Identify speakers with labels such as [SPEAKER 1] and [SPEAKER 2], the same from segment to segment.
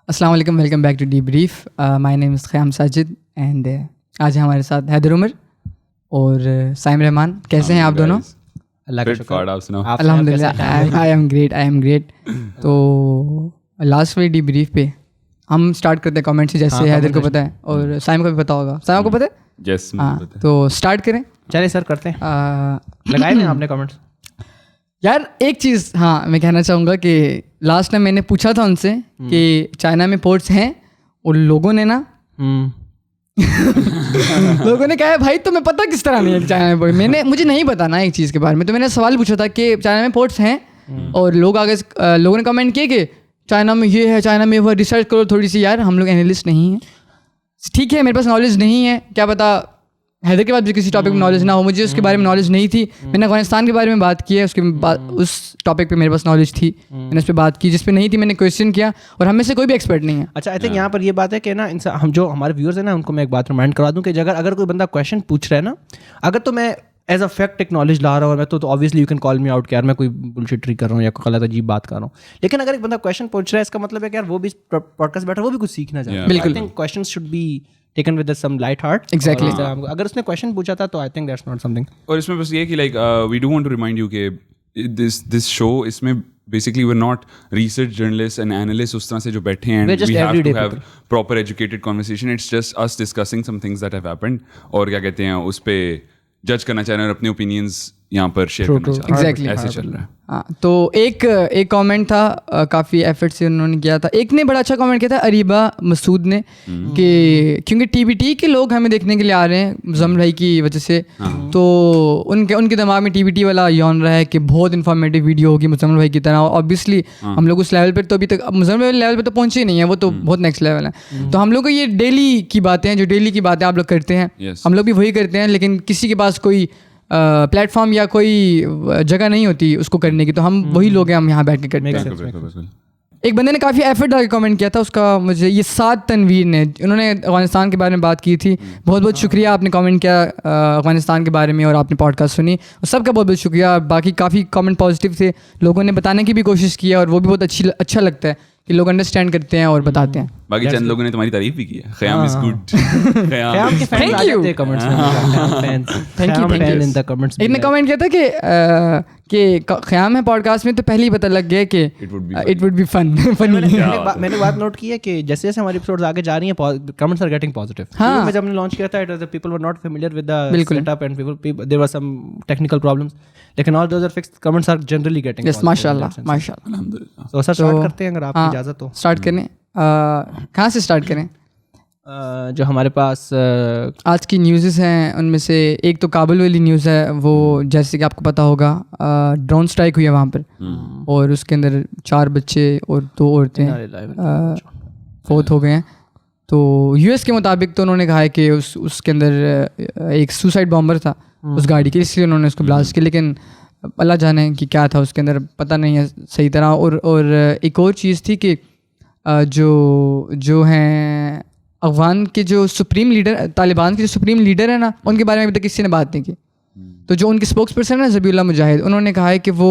[SPEAKER 1] अस्सलाम वालेकुम, welcome back to debrief. My name is Khayyam Sajid and आज है हमारे साथ हैदर उमर और साइम रहमान। कैसे हैं आप दोनों?
[SPEAKER 2] अल्लाह का शुक्र।
[SPEAKER 1] अल्हम्दुलिल्लाह, आई एम ग्रेट। तो लास्ट वीक डीब्रीफ पे हम स्टार्ट करते हैं कमेंट से, जैसे हैदर को पता है और साइम को भी पता होगा। साइम को पता है?
[SPEAKER 2] यस,
[SPEAKER 1] हाँ, तो स्टार्ट करें।
[SPEAKER 3] चलिए सर करते हैं। लगाए थे आपने कमेंट्स?
[SPEAKER 1] यार एक चीज़ हाँ मैं कहना चाहूँगा कि लास्ट टाइम मैंने पूछा था उनसे कि चाइना में पोर्ट्स हैं और लोगों ने ना लोगों ने कहा है भाई तुम्हें पता किस तरह नहीं है कि चाइना में पोर्ट। मुझे नहीं पता ना एक चीज़ के बारे में, तो मैंने सवाल पूछा था कि चाइना में पोर्ट्स हैं और लोगों ने कमेंट किए कि चाइना में ये है, चाइना में वो, रिसर्च करो थोड़ी सी। यार हम लोग एनालिस्ट नहीं हैं, ठीक है, मेरे पास नॉलेज नहीं है, क्या पता हैदर के पास भी किसी टॉपिक में नॉलेज ना हो, मुझे उसके बारे में नॉलेज नहीं थी। मैंने अफगानिस्तान के बारे में बात की है, उसके बाद उस टॉपिक पे मेरे पास नॉलेज थी, मैंने उस पर बात की। जिस पे नहीं थी मैंने क्वेश्चन किया, और हम में से कोई भी एक्सपर्ट नहीं है।
[SPEAKER 3] अच्छा, आई थिंक यहाँ पर ये बात है कि ना हम जो हमारे व्यूअर्स हैं ना, उनको मैं एक बात रिमाइंड करा दूँ कि अगर कोई बंदा क्वेश्चन पूछ रहा है ना, अगर तो मैं एज अ फैक्ट एक नॉलेज ला रहा हूँ मैं, तो obviously you can call me out कि यार मैं कोई बुलशिट कर रहा हूँ या कोई गलत अजीब बात कर रहा हूँ। लेकिन अगर एक बंदा क्वेश्चन पूछ रहा है, इसका मतलब है कि यार वो भी पॉडकास्ट बैठा, वो भी कुछ सीखना चाहता है।
[SPEAKER 1] बिल्कुल।
[SPEAKER 3] I think questions should be taken with some light heart.
[SPEAKER 1] Exactly.
[SPEAKER 3] अगर उसने क्वेश्चन पूछा था तो I think that's not something.
[SPEAKER 2] और इसमें बस ये कि like we do want to remind you कि दिस शो, इसमें basically we are not research journalist and analyst उस तरह से जो बैठे हैं,
[SPEAKER 3] We're just
[SPEAKER 2] we have
[SPEAKER 3] everyday
[SPEAKER 2] to have
[SPEAKER 3] people.
[SPEAKER 2] Proper educated conversation. It's just us discussing some things that have happened, और क्या कहते हैं उस पे जज करना चाह रहे हैं और अपने ओपिनियंस यहाँ पर शेयर करना चाह रहे हैं।
[SPEAKER 1] Exactly.
[SPEAKER 2] ऐसे चल रहा है।
[SPEAKER 1] हाँ, तो एक कमेंट था, काफ़ी एफर्ट से उन्होंने किया था। एक ने बड़ा अच्छा कमेंट किया था, अरीबा मसूद ने, कि क्योंकि टीबीटी के लोग हमें देखने के लिए आ रहे हैं मुज़म्मिल भाई की वजह से, तो उनके दिमाग में टीबीटी वाला यौन रहा है कि बहुत इन्फॉर्मेटिव वीडियो होगी मुज़म्मिल भाई की तरह। ऑब्वियसली हम लोग उस लेवल पर तो अभी तक मुज़म्मिल भाई लेवल पर तो पहुँचे ही नहीं है, वो तो बहुत नेक्स्ट लेवल है। तो हम लोग को ये डेली की बातें हैं, जो डेली की बातें आप लोग करते हैं, हम लोग भी वही करते हैं, लेकिन किसी के पास कोई प्लेटफॉर्म या कोई जगह नहीं होती उसको करने की, तो हम वही लोग हैं, हम यहाँ बैठ के करते हैं। एक बंदे ने काफ़ी एफर्ट डाल के कमेंट किया था, उसका मुझे ये साद तनवीर ने, उन्होंने अफगानिस्तान के बारे में बात की थी। बहुत बहुत शुक्रिया, आपने कमेंट किया अफगानिस्तान के बारे में और आपने पॉडकास्ट सुनी, और सबका बहुत बहुत शुक्रिया। बाकी काफ़ी कमेंट पॉजिटिव थे, लोगों ने बताने की भी कोशिश की है, और वो भी बहुत अच्छा लगता है कि लोग अंडरस्टैंड करते हैं और बताते हैं।
[SPEAKER 2] बाकी चंद लोगों ने तुम्हारी तारीफ भी की है। Khayyam is good.
[SPEAKER 3] ख़याम के फैन आ जाते हैं कमेंट्स में।
[SPEAKER 1] Thank you in the comments. एक ने कमेंट किया था कि ख़याम है पॉडकास्ट में, तो पहले ही पता लग गया कि इट वुड बी फनी।
[SPEAKER 3] मैंने बात नोट की है कि जैसे जैसे हमारी एपिसोड्स आगे जा रही हैं, कमेंट्स आर गेटिंग पॉजिटिव।
[SPEAKER 1] हाँ,
[SPEAKER 3] मैं जब हमने लॉन्च किया था, it was the people were not familiar with the setup and people there were some technical problems, लेकिन all those are fixed. Comments are generally getting
[SPEAKER 1] yes, माशाल्लाह माशाल्लाह।
[SPEAKER 2] अल्हम्दुलिल्लाह।
[SPEAKER 3] तो सर स्टार्ट करते हैं, अगर आपकी इजाज़त हो।
[SPEAKER 1] स्टार्ट करें, कहाँ से स्टार्ट करें?
[SPEAKER 3] जो हमारे पास
[SPEAKER 1] आज की न्यूज़ हैं, उनमें से एक तो काबुल वाली न्यूज़ है। वो जैसे कि आपको पता होगा, ड्रोन स्ट्राइक हुई है वहाँ पर, और उसके अंदर 4 बच्चे और 2 औरतें फौत हो गए हैं। तो यूएस के मुताबिक तो उन्होंने कहा है कि उसके अंदर एक सुसाइड बॉम्बर था उस गाड़ी के, इसलिए उन्होंने उसको ब्लास्ट किया, लेकिन अल्लाह जाने कि क्या था उसके अंदर, पता नहीं है सही तरह। और एक और चीज़ थी कि जो हैं अफगान के जो सुप्रीम लीडर, तालिबान के जो सुप्रीम लीडर है ना, उनके बारे में अभी तक किसी ने बात नहीं की। तो जो उनके स्पोक्स पर्सन है ज़बीउल्लाह मुजाहिद, उन्होंने कहा है कि वो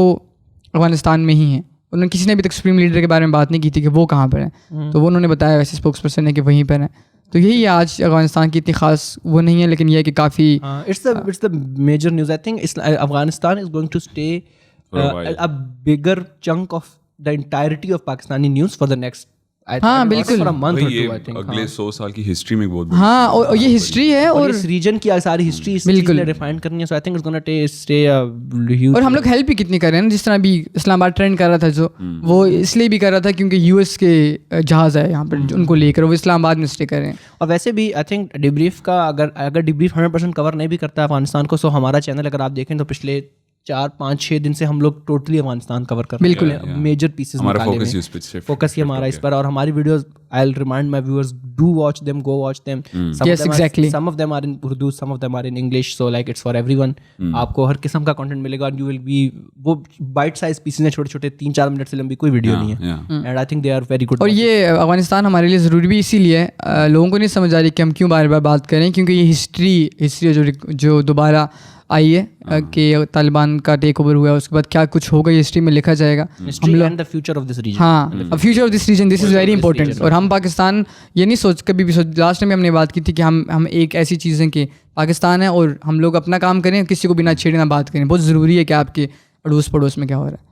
[SPEAKER 1] अफगानिस्तान में ही हैं। उन्होंने किसी ने अभी तक सुप्रीम लीडर के बारे में बात नहीं की थी कि वो कहाँ पर है, तो वो उन्होंने बताया वैसे स्पोक्स पर्सन है कि वहीं पर है। तो यही है, आज अफगानिस्तान की इतनी खास वो नहीं है, लेकिन यह है कि काफ़ी
[SPEAKER 3] it's the major news. I think Afghanistan is going to stay a bigger chunk of the entirety of Pakistani news for the next
[SPEAKER 1] हाँ बिल्कुल,
[SPEAKER 3] for a month or two, I think.
[SPEAKER 2] अगले 100 साल की हिस्ट्री में बहुत
[SPEAKER 1] हाँ, और ये हिस्ट्री है, और
[SPEAKER 3] इस रीजन की सारी हिस्ट्री इस चीज़ ने रिफाइन करनी है। So I think it's gonna stay a huge.
[SPEAKER 1] और हम लोग हेल्प भी कितनी कर रहे हैं, जिस तरह अभी इस्लामाबाद ट्रेंड कर रहा था, जो वो इसलिए भी कर रहा था क्योंकि यूएस के जहाज़ है यहाँ पर उनको लेकर, वो इस्लामाबाद में स्टे कर रहे हैं।
[SPEAKER 3] और वैसे भी आई थिंक डिब्रीफ का अगर डिब्रीफ 100% कवर नहीं भी करता है अफगानिस्तान को, सो हमारा चैनल अगर आप देखें तो पिछले 4-5-6 दिन से हम लोग टोटली अफगानिस्तान कवर कर रहे हैं, मेजर पीसेस निकाले, फोकस ही हमारा इस पर। और हमारी videos, I will remind my viewers, do watch them, go watch them. Some of them are in Urdu, some of them are in English, so like it's for everyone. आपको हर किस्म का कंटेंट मिलेगा, यू विल बी, वो bite size pieces हैं, छोटे-छोटे 3-4 minute से लंबी कोई वीडियो नहीं है, and I think they are very good.
[SPEAKER 1] और ये अफगानिस्तान हमारे लिए ज़रूरी भी इसीलिए है, लोगों को नहीं समझ आ रही कि हम क्यों बार बार बात करें, क्योंकि ये हिस्ट्री है जो दोबारा आई है कि तालिबान का टेक ओवर हुआ है, उसके बाद क्या कुछ होगा हिस्ट्री में लिखा जाएगा।
[SPEAKER 3] History and the future of this region.
[SPEAKER 1] हाँ, future of this region, this is very important. और हम पाकिस्तान ये नहीं कभी भी लास्ट टाइम हमने बात की थी कि हम एक ऐसी चीज़ है कि पाकिस्तान है और हम लोग अपना काम करें, किसी को बिना छेड़े ना बात करें। बहुत ज़रूरी है कि आपके अड़ोस पड़ोस में क्या हो रहा है।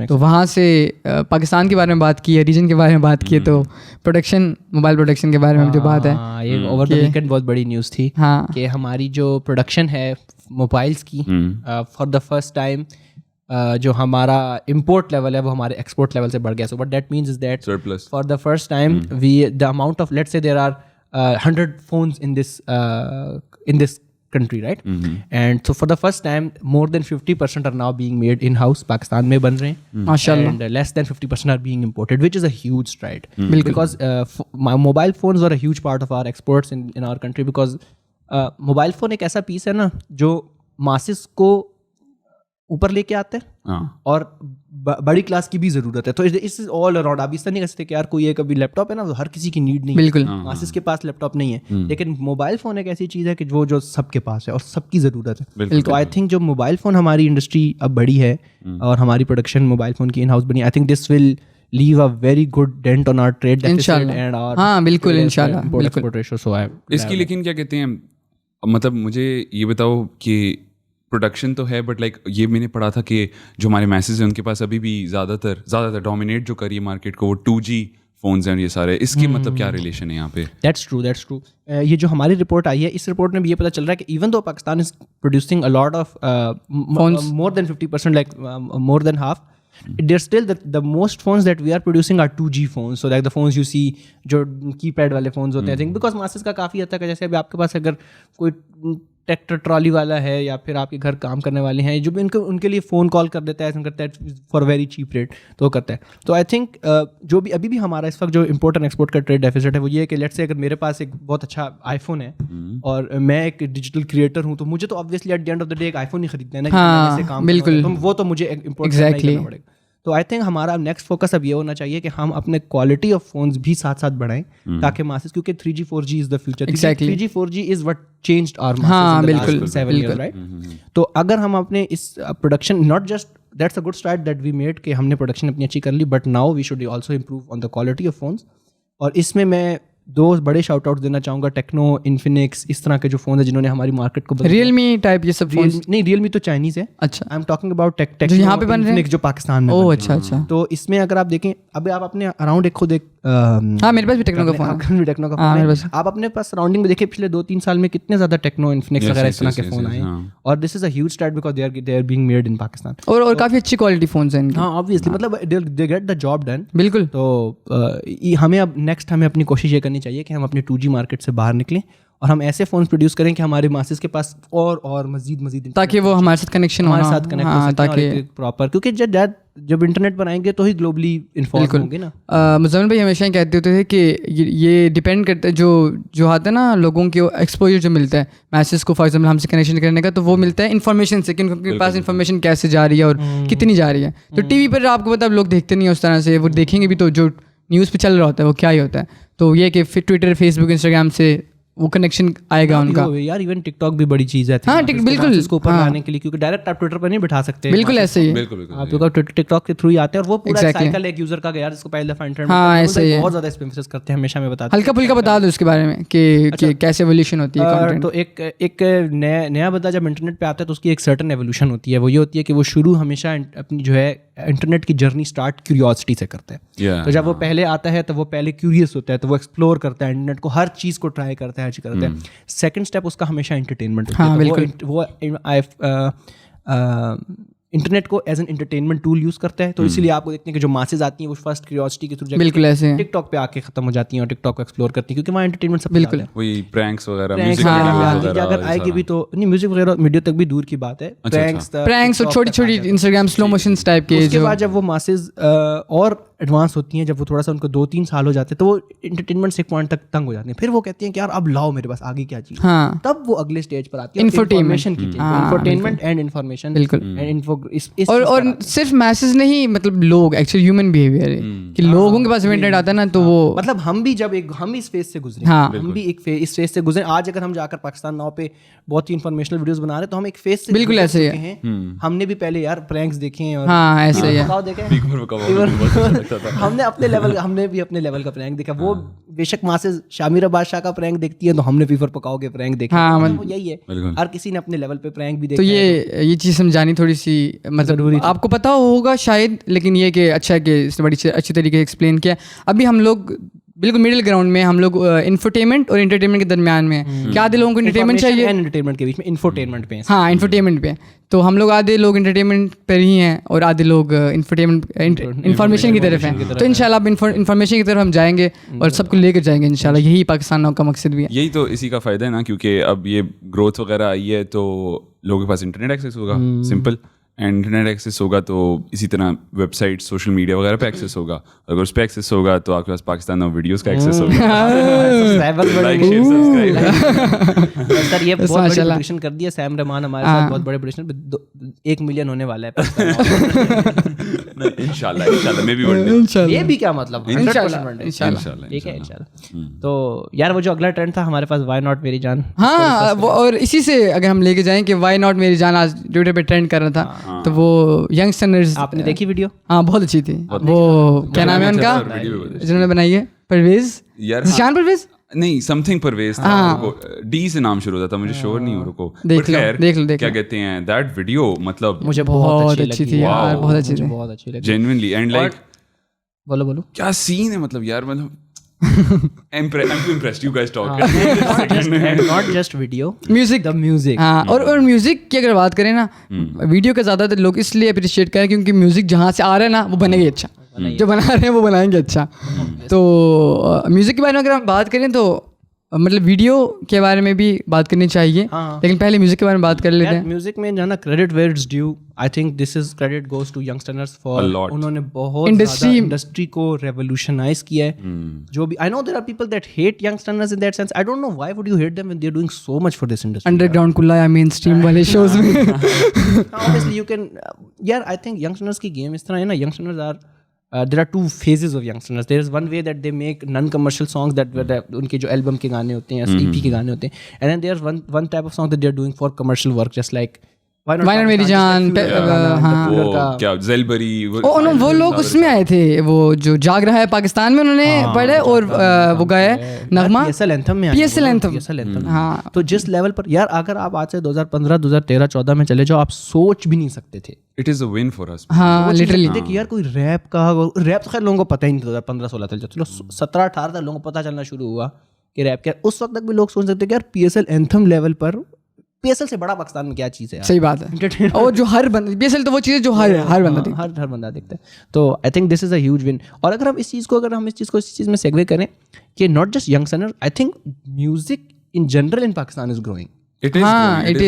[SPEAKER 1] तो वहाँ से पाकिस्तान के बारे में बात की है, रीजन के बारे में बात की है, तो प्रोडक्शन, मोबाइल प्रोडक्शन के बारे में जो बात है,
[SPEAKER 3] ये ओवर द वीकेंड बहुत बड़ी न्यूज़ थी कि हमारी जो प्रोडक्शन है मोबाइल्स की, फॉर द फर्स्ट टाइम जो हमारा इम्पोर्ट लेवल है वो हमारे एक्सपोर्ट लेवल से बढ़ गया। So what that means is that for the first time we the amount of, let's say there are 100 phones in this country, right? And so for the first time more than 50% are now being made in house, Pakistan में बन रहे हैं माशाल्लाह, and less than 50% are being imported, which is a huge stride because mobile phones were a huge part of our exports in our country because mobile phone एक ऐसा piece है ना जो masses को ऊपर लेके आते हैं और बड़ी क्लास की भी जरूरत है। तो इस ऑल अराउंड आप इस तरह नहीं कह सकते कि यार कोई एक अभी लैपटॉप है ना, हर किसी की नीड नहीं है, बिल्कुल मासिस के पास लैपटॉप नहीं है, लेकिन मोबाइल फोन एक ऐसी चीज़ है कि जो सबके पास है और सबकी ज़रूरत है। तो आई थिंक जो मोबाइल फ़ोन हमारी इंडस्ट्री अब बड़ी है और हमारी प्रोडक्शन मोबाइल फ़ोन की इन हाउस बनी, आई think this will leave a very good dent on our trade deficit and our
[SPEAKER 1] हाँ बिल्कुल इंशाल्लाह
[SPEAKER 3] export ratio। So
[SPEAKER 2] इसकी लेकिन क्या कहते हैं, मतलब मुझे ये बताओ कि प्रोडक्शन तो है बट लाइक ये मैंने पढ़ा था कि जो हमारे मैसेज हैं उनके पास अभी भी ज़्यादातर डोमिनेट जो करी मार्केट को वो 2G फोन्स हैं ये सारे, इसके मतलब क्या रिलेशन है यहाँ पे? That's true.
[SPEAKER 3] ये जो हमारी रिपोर्ट आई है, इस रिपोर्ट में भी ये पता चल रहा है कि even though Pakistan is producing a lot of more than 50%, like more than half, there's still the most phones that we are producing are 2G phones, so like the phones you see जो keypad वाले phones होते हैं, I think because masses का काफ़ी हद तक है। जैसे अभी आपके पास अगर कोई ट्रैक्टर ट्रॉली वाला है या फिर आपके घर काम करने वाले हैं जो भी उनके लिए फ़ोन कॉल कर देता है, ऐसा करता है फॉर वेरी चीप रेट, तो वो करता है। तो आई थिंक जो भी अभी भी हमारा इस वक्त जो इम्पोर्ट एंड एक्सपोर्ट का ट्रेड डेफिसिट है वो ये है कि लेट्स से अगर मेरे पास एक बहुत अच्छा आईफोन है और मैं एक डिजिटल क्रिएटर हूँ, तो मुझे तो obviously at the end of the day एक आईफोन ही खरीदना है ना,
[SPEAKER 1] हाँ, काम बिल्कुल,
[SPEAKER 3] तो वो तो मुझे इम्पोर्ट करना पड़ेगा। तो आई थिंक हमारा नेक्स्ट फोकस अब ये होना चाहिए कि हम अपने क्वालिटी ऑफ फोन्स भी साथ साथ बढ़ाएं ताकि मासेस, क्योंकि 3G 4G is the future. 3G 4G is what changed our masses in the last 7 years, right? तो अगर हम अपने इस production, not just that's a good start that we made कि हमने प्रोडक्शन अपनी अच्छी कर ली, but now we should also improve on the quality of phones. और इसमें मैं दो बड़े शाउट आउट देना चाहूँगा, टेक्नो, इन्फिनिक्स, इस तरह के जो फोन है जिन्होंने हमारी मार्केट को बदला।
[SPEAKER 1] रियलमी टाइप ये सब फोन
[SPEAKER 3] नहीं, रियलमी तो चाइनीज है।
[SPEAKER 1] अच्छा,
[SPEAKER 3] I am talking about Tecno
[SPEAKER 1] यहाँ पे बन रहे हैं
[SPEAKER 3] जो पाकिस्तान में।
[SPEAKER 1] ओह अच्छा।
[SPEAKER 3] तो इसमें अगर आप देखें, अभी आप अपने अराउंड एक खुद एक
[SPEAKER 1] हाँ मेरे पास भी टेक्नो का फोन है।
[SPEAKER 3] आप अपने पास सराउंडिंग में देखिए पिछले 2-3 साल में कितने ज्यादा टेक्नो, इन्फिनिक्स वगैरह इस तरह के फोन आए, और this is a huge start because they are being made in Pakistan, और
[SPEAKER 1] काफी अच्छी क्वालिटी फोन्स हैं इनके।
[SPEAKER 3] हाँ ऑब्वियसली, मतलब they get the job done.
[SPEAKER 1] बिल्कुल।
[SPEAKER 3] तो हमें अब नेक्स्ट हमें अपनी कोशिश ये करनी चाहिए कि हम अपने 2G मार्केट से बाहर निकलें और हम ऐसे फोन्स प्रोड्यूस करें कि हमारे मासेस के पास और मजीद
[SPEAKER 1] ताकि वो हमारे साथ कनेक्शन
[SPEAKER 3] हमारे साथ कनेक्ट हो सके प्रॉपर, क्योंकि जब इंटरनेट बनाएंगे तो ही ग्लोबली इन्फॉर्म होंगे ना।
[SPEAKER 1] मुज़म्मिल भाई हमेशा ही कहते होते थे कि ये डिपेंड करता है जो आता है ना, लोगों के एक्सपोजर जो मिलता है मैसेज को, फॉर एग्जाम्पल हमसे कनेक्शन करने का, तो वो मिलता है इन्फॉर्मेशन से कि उनके पास इन्फॉर्मेशन कैसे जा रही है और कितनी जा रही है। तो टीवी पर आपको पता, लोग देखते नहीं है उस तरह से, वो देखेंगे भी तो जो न्यूज़ पे चल रहा होता है वो क्या ही होता है। तो ये कि फिर ट्विटर, फेसबुक, इंस्टाग्राम से वो कनेक्शन आएगा उनका।
[SPEAKER 3] यार इवन टिकटॉक भी बड़ी चीज़ है।
[SPEAKER 1] हाँ बिल्कुल,
[SPEAKER 3] इसको ऊपर लाने के लिए, क्योंकि डायरेक्ट आप ट्विटर पर नहीं बिठा सकते।
[SPEAKER 1] बिल्कुल ऐसे ही
[SPEAKER 3] आप लोग टिकटॉक के थ्रू ही आते हैं और वो पूरा साइकिल एक यूजर का यार इसको पहले दफा इंटरनेट बहुत ज्यादा स्पैम करते हैं, हमेशा मैं बताता हूं।
[SPEAKER 1] हल्का फुल्का बता दो उसके बारे में कि कैसे एवोल्यूशन होती है कंटेंट।
[SPEAKER 3] तो एक नया बंदा जब इंटरनेट पे आता है तो उसकी एक सर्टेन एवोल्यूशन होती है। वो ये होती है कि वो शुरू हमेशा अपनी जो है इंटरनेट की जर्नी स्टार्ट क्यूरियोसिटी से करता है। तो जब वो पहले आता है तो वो पहले क्यूरियस होता है, तो वो एक्सप्लोर करता है इंटरनेट को, हर चीज़ को ट्राई करता है, हर चीज़ करता है। सेकंड स्टेप उसका हमेशा एंटरटेनमेंट होता है। वो इंटरनेट को as an entertainment tool use करता है। तो इसीलिए आपको देखते हैं कि जो मासेज आती हैं वो फर्स्ट क्यूरियोसिटी के थ्रू
[SPEAKER 1] बिल्कुल ऐसे
[SPEAKER 3] टिकटॉक पे आके खत्म हो जाती हैं और टिकटॉक को एक्सप्लोर करती हैं, क्योंकि वहाँ एंटरटेनमेंट सब
[SPEAKER 1] बिल्कुल
[SPEAKER 2] वही प्रैंक्स वगैरह,
[SPEAKER 3] अगर आएगी भी तो नहीं, म्यूजिक वगैरह वीडियो तक भी दूर की बात है।
[SPEAKER 1] प्रैंक्स और छोटी छोटी इंस्टाग्राम स्लो मोशंस टाइप के।
[SPEAKER 3] उसके बाद जब वो मासेज और एडवांस होती हैं, जब वो थोड़ा सा उनको 2-3 साल हो जाते हैं तो वो इंटरटेनमेंट से एक पॉइंट तक तंग हो जाते हैं, फिर वो कहते हैं कि यार अब लाओ मेरे पास आगे क्या चीज़,
[SPEAKER 1] हाँ
[SPEAKER 3] तब वो अगले स्टेज पर आती है
[SPEAKER 1] Infotainment
[SPEAKER 3] की चीज़,
[SPEAKER 1] हाँ,
[SPEAKER 3] इंफोटेनमेंट एंड इन्फॉर्मेशन
[SPEAKER 1] बिल्कुल।
[SPEAKER 3] एंड इन्फो
[SPEAKER 1] और सिर्फ मैसेज नहीं, मतलब लोग एक्चुअली ह्यूमन बिहेवियर है कि लोगों के पास इंटरनेट आता है ना तो वो
[SPEAKER 3] मतलब हम भी जब हम इस फेज से गुजरे,
[SPEAKER 1] हाँ।
[SPEAKER 3] हम भी एक इस फेज से गुजरे। आज अगर हम जाकर पाकिस्तान नाउ पे बहुत ही इन्फॉर्मेशनल वीडियोस बना रहे हैं तो हम एक फेज से
[SPEAKER 1] बिल्कुल ऐसे ही है।
[SPEAKER 3] हैं। हमने भी पहले यार प्रैंक्स देखे हैं और
[SPEAKER 1] हाँ ऐसे ही है।
[SPEAKER 3] बताओ देखे हैं? हमने भी अपने लेवल का प्रैंक देखा। वो बेशक मासेस शामिरा बादशाह का प्रैंक देखती है तो हमने फीफर पकाओ के प्रैंक देखे।
[SPEAKER 1] हाँ,
[SPEAKER 3] मतलब यही है, हर किसी ने अपने लेवल पे प्रैंक भी देखा
[SPEAKER 1] तो
[SPEAKER 3] है।
[SPEAKER 1] ये चीज़ समझानी थोड़ी सी मतलब आपको पता होगा शायद, लेकिन ये कि अच्छा है कि इसने बड़ी अच्छी तरीके से एक्सप्लेन किया। अभी हम लोग बिल्कुल मिडिल ग्राउंड में, हम लोग इंफोटेनमेंट और एंटरटेनमेंट के दरमियान में हैं। क्या आधे लोगों को एंटरटेनमेंट चाहिए,
[SPEAKER 3] एंटरटेनमेंट के बीच में इंफोटेनमेंट पे हैं।
[SPEAKER 1] हाँ इंफोटेनमेंट पे। तो हम लोग आधे लोग एंटरटेनमेंट पर ही हैं और आधे लोग इंफोटेनमेंट इन्फॉर्मेशन की तरफ हैं। तो इंशाल्लाह अब इन्फॉर्मेशन की तरफ हम जाएंगे और सबको लेकर जाएंगे इंशाल्लाह। यही पाकिस्तान नाउ का मकसद भी है।
[SPEAKER 2] यही तो इसी का फ़ायदा है ना, क्योंकि अब ये ग्रोथ वगैरह आई है तो लोगों के पास इंटरनेट एक्सेस होगा, सिंपल। एंड इंटरनेट एक्सेस होगा तो इसी तरह वेबसाइट, सोशल मीडिया वगैरह पे एक्सेस होगा। अगर उस पर एक्सेस होगा तो आपके पास पाकिस्तान नाउ वीडियोस का एक्सेस होगा। Like share subscribe.
[SPEAKER 3] सर ये बहुत बड़ी प्रोडक्शन कर दिया सैम रहमान हमारे साथ, बहुत बड़े प्रोडक्शन, 1 मिलियन होने वाला है
[SPEAKER 2] इंशाल्लाह मे बी वन डे।
[SPEAKER 3] ये भी क्या मतलब,
[SPEAKER 2] इंशाल्लाह
[SPEAKER 3] ठीक है इंशाल्लाह। तो यार वो जो अगला ट्रेंड था हमारे पास, व्हाई नॉट मेरी जान।
[SPEAKER 1] हाँ वो, और इसी से अगर हम लेके जाएं कि व्हाई नॉट मेरी जान आज ट्विटर पे ट्रेंड कर रहा था, तो वो यंगस्टर्स,
[SPEAKER 3] आपने देखी वीडियो?
[SPEAKER 1] हाँ बहुत अच्छी थी। वो क्या नाम है उनका जिन्होंने बनाई है, परवेज
[SPEAKER 2] यार,
[SPEAKER 1] निशान परवेज
[SPEAKER 2] नहीं समथिंग परवेज था, डी से नाम शुरू होता था, मुझे श्योर नहीं हो रुको।
[SPEAKER 1] देख लो
[SPEAKER 2] क्या कहते हैं दैट वीडियो, मतलब
[SPEAKER 3] मुझे बहुत अच्छी
[SPEAKER 1] थी यार, बहुत अच्छी थी,
[SPEAKER 3] बहुत अच्छी लगी
[SPEAKER 2] जेन्युइनली। एंड लाइक
[SPEAKER 3] बोलो
[SPEAKER 2] क्या सीन है, मतलब यार, मतलब I'm too impressed. You guys talk.
[SPEAKER 3] Not just video,
[SPEAKER 1] music,
[SPEAKER 3] the music.
[SPEAKER 1] हाँ, और म्यूजिक की अगर बात करें ना, वीडियो का ज़्यादातर लोग इसलिए अप्रिशिएट करें क्योंकि म्यूजिक जहाँ से आ रहा है ना वो बनेगा अच्छा, जो बना रहे हैं वो बनाएंगे अच्छा। तो म्यूजिक के बारे में अगर हम बात करें तो मतलब वीडियो के बारे में भी बात करनी चाहिए, लेकिन पहले म्यूजिक के बारे में बात कर लेते हैं।
[SPEAKER 3] म्यूजिक में जाना credit where it's due, I think this is credit goes to youngsters for, उन्होंने बहुत इंडस्ट्री को रेवोल्यूशनाइज किया है। जो भी I know there are people that hate youngsters in that sense, I don't know why would you hate them when they are doing so much for this industry.
[SPEAKER 1] Underground को लाया mainstream वाले shows में।
[SPEAKER 3] Obviously you can यार, I think youngsters की game इस तरह है ना, youngsters are there are two phases of youngsters. There is one way that they make non-commercial songs that उनके जो एल्बम के गाने होते हैं, EP के गाने होते हैं, and then there's one type of song that they are doing for commercial work, just like Why not
[SPEAKER 1] मेरी जान,
[SPEAKER 2] क्या ज़ेलबरी,
[SPEAKER 1] वो लोग उसमें आए थे, वो जो जाग रहा है पाकिस्तान में उन्होंने पढ़े और वो गाया नगमा
[SPEAKER 3] PSL एंथम में,
[SPEAKER 1] PSL एंथम। हाँ,
[SPEAKER 3] तो जिस लेवल पर यार, अगर आप आज से 2015, 2013, 14 में चले जाओ, आप सोच भी नहीं सकते थे।
[SPEAKER 2] It is a win for us.
[SPEAKER 1] हाँ लिटरली।
[SPEAKER 3] देखिए यार, कोई रैप तो खैर लोगों को पता ही नहीं, 2015, 16 तक, चलो 17, 18 तक लोगों को पता चलना शुरू हुआ कि रैप क्या। उस वक्त तक भी लोग सोच सकते कि यार PSL एंथम लेवल पर, PSL से बड़ा पाकिस्तान में क्या चीज़ है।
[SPEAKER 1] सही बात है। और जो हर बंदा, PSL तो वो चीज़ है जो हर बंदा देखता है,
[SPEAKER 3] हर बंदा देखता है। तो I think this is a huge win. और अगर हम इस चीज़ को इस चीज़ में सेगवे करें कि not just youngsters, I think music in general in Pakistan is growing.
[SPEAKER 2] It is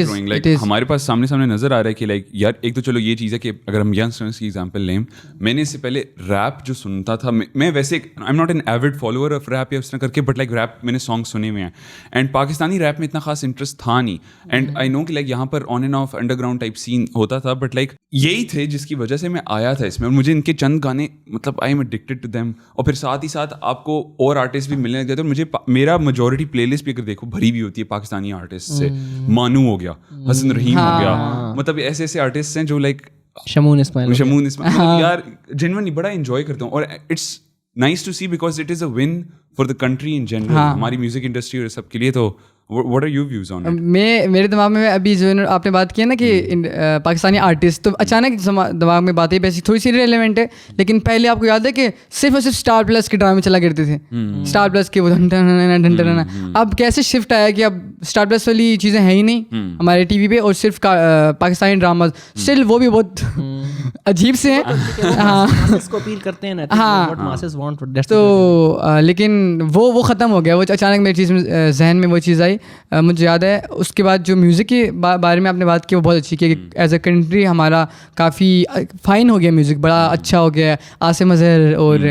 [SPEAKER 2] growing. Like हमारे पास सामने नजर आ रहा है कि लाइक यार, एक तो चलो ये चीज़ है कि अगर हम यंगस्टर्स की एग्जांपल लें, मैंने इससे पहले रैप जो सुनता था, मैं वैसे I am not an avid follower of rap या उस तरह करके, बट लाइक रैप मैंने सॉन्ग सुने हुए हैं, एंड पाकिस्तानी रैप में इतना खास इंटरेस्ट था नहीं। एंड आई नो कि लाइक यहाँ पर on and off underground type scene होता था, बट लाइक यही थे जिसकी वजह से मैं आया था इसमें, और मुझे इनके चंद गाने, मतलब I am addicted to them. और फिर साथ ही साथ आपको और आर्टिस्ट भी मिलने लग जाते हैं। मुझे मेरा मेजोरिटी प्लेलिस्ट भी अगर देखो भरी भी होती है पाकिस्तानी आर्टिस्ट से। मानू हो गया, हसन रहीम हो गया, मतलब ऐसे आर्टिस्ट हैं जो लाइक
[SPEAKER 3] शमून इस्माइल,
[SPEAKER 2] यार जेन्युइनली बड़ा एंजॉय करता हूँ। और it's nice to see because it is a win for the country in general, हमारी म्यूजिक इंडस्ट्री और सबके लिए। तो What are your views on it?
[SPEAKER 1] मेरे दिमाग में अभी जो आपने बात की है ना कि पाकिस्तानी आर्टिस्ट, तो अचानक दिमाग में बात है, वैसे थोड़ी सी रिलेवेंट है, लेकिन पहले आपको याद है कि सिर्फ और सिर्फ स्टार प्लस के ड्रामे चला करते थे, स्टार प्लस के वो ढंढना। अब कैसे शिफ्ट आया कि अब स्टार प्लस वाली चीज़ें हैं ही नहीं हमारे टीवी पे, और सिर्फ पाकिस्तानी ड्रामा, स्टिल वो भी बहुत अजीब से हैं।
[SPEAKER 3] masses को अपील करते हैं ना, what masses want, that's the
[SPEAKER 1] तो लेकिन वो ख़त्म हो गया। वो अचानक मेरी चीज़ में जहन में वो चीज़ आई। मुझे याद है उसके बाद जो म्यूज़िक के बारे में आपने बात की वो बहुत अच्छी की, एज अ कंट्री हमारा काफ़ी फाइन हो गया म्यूज़िक, बड़ा अच्छा हो गया। आसिम अजहर और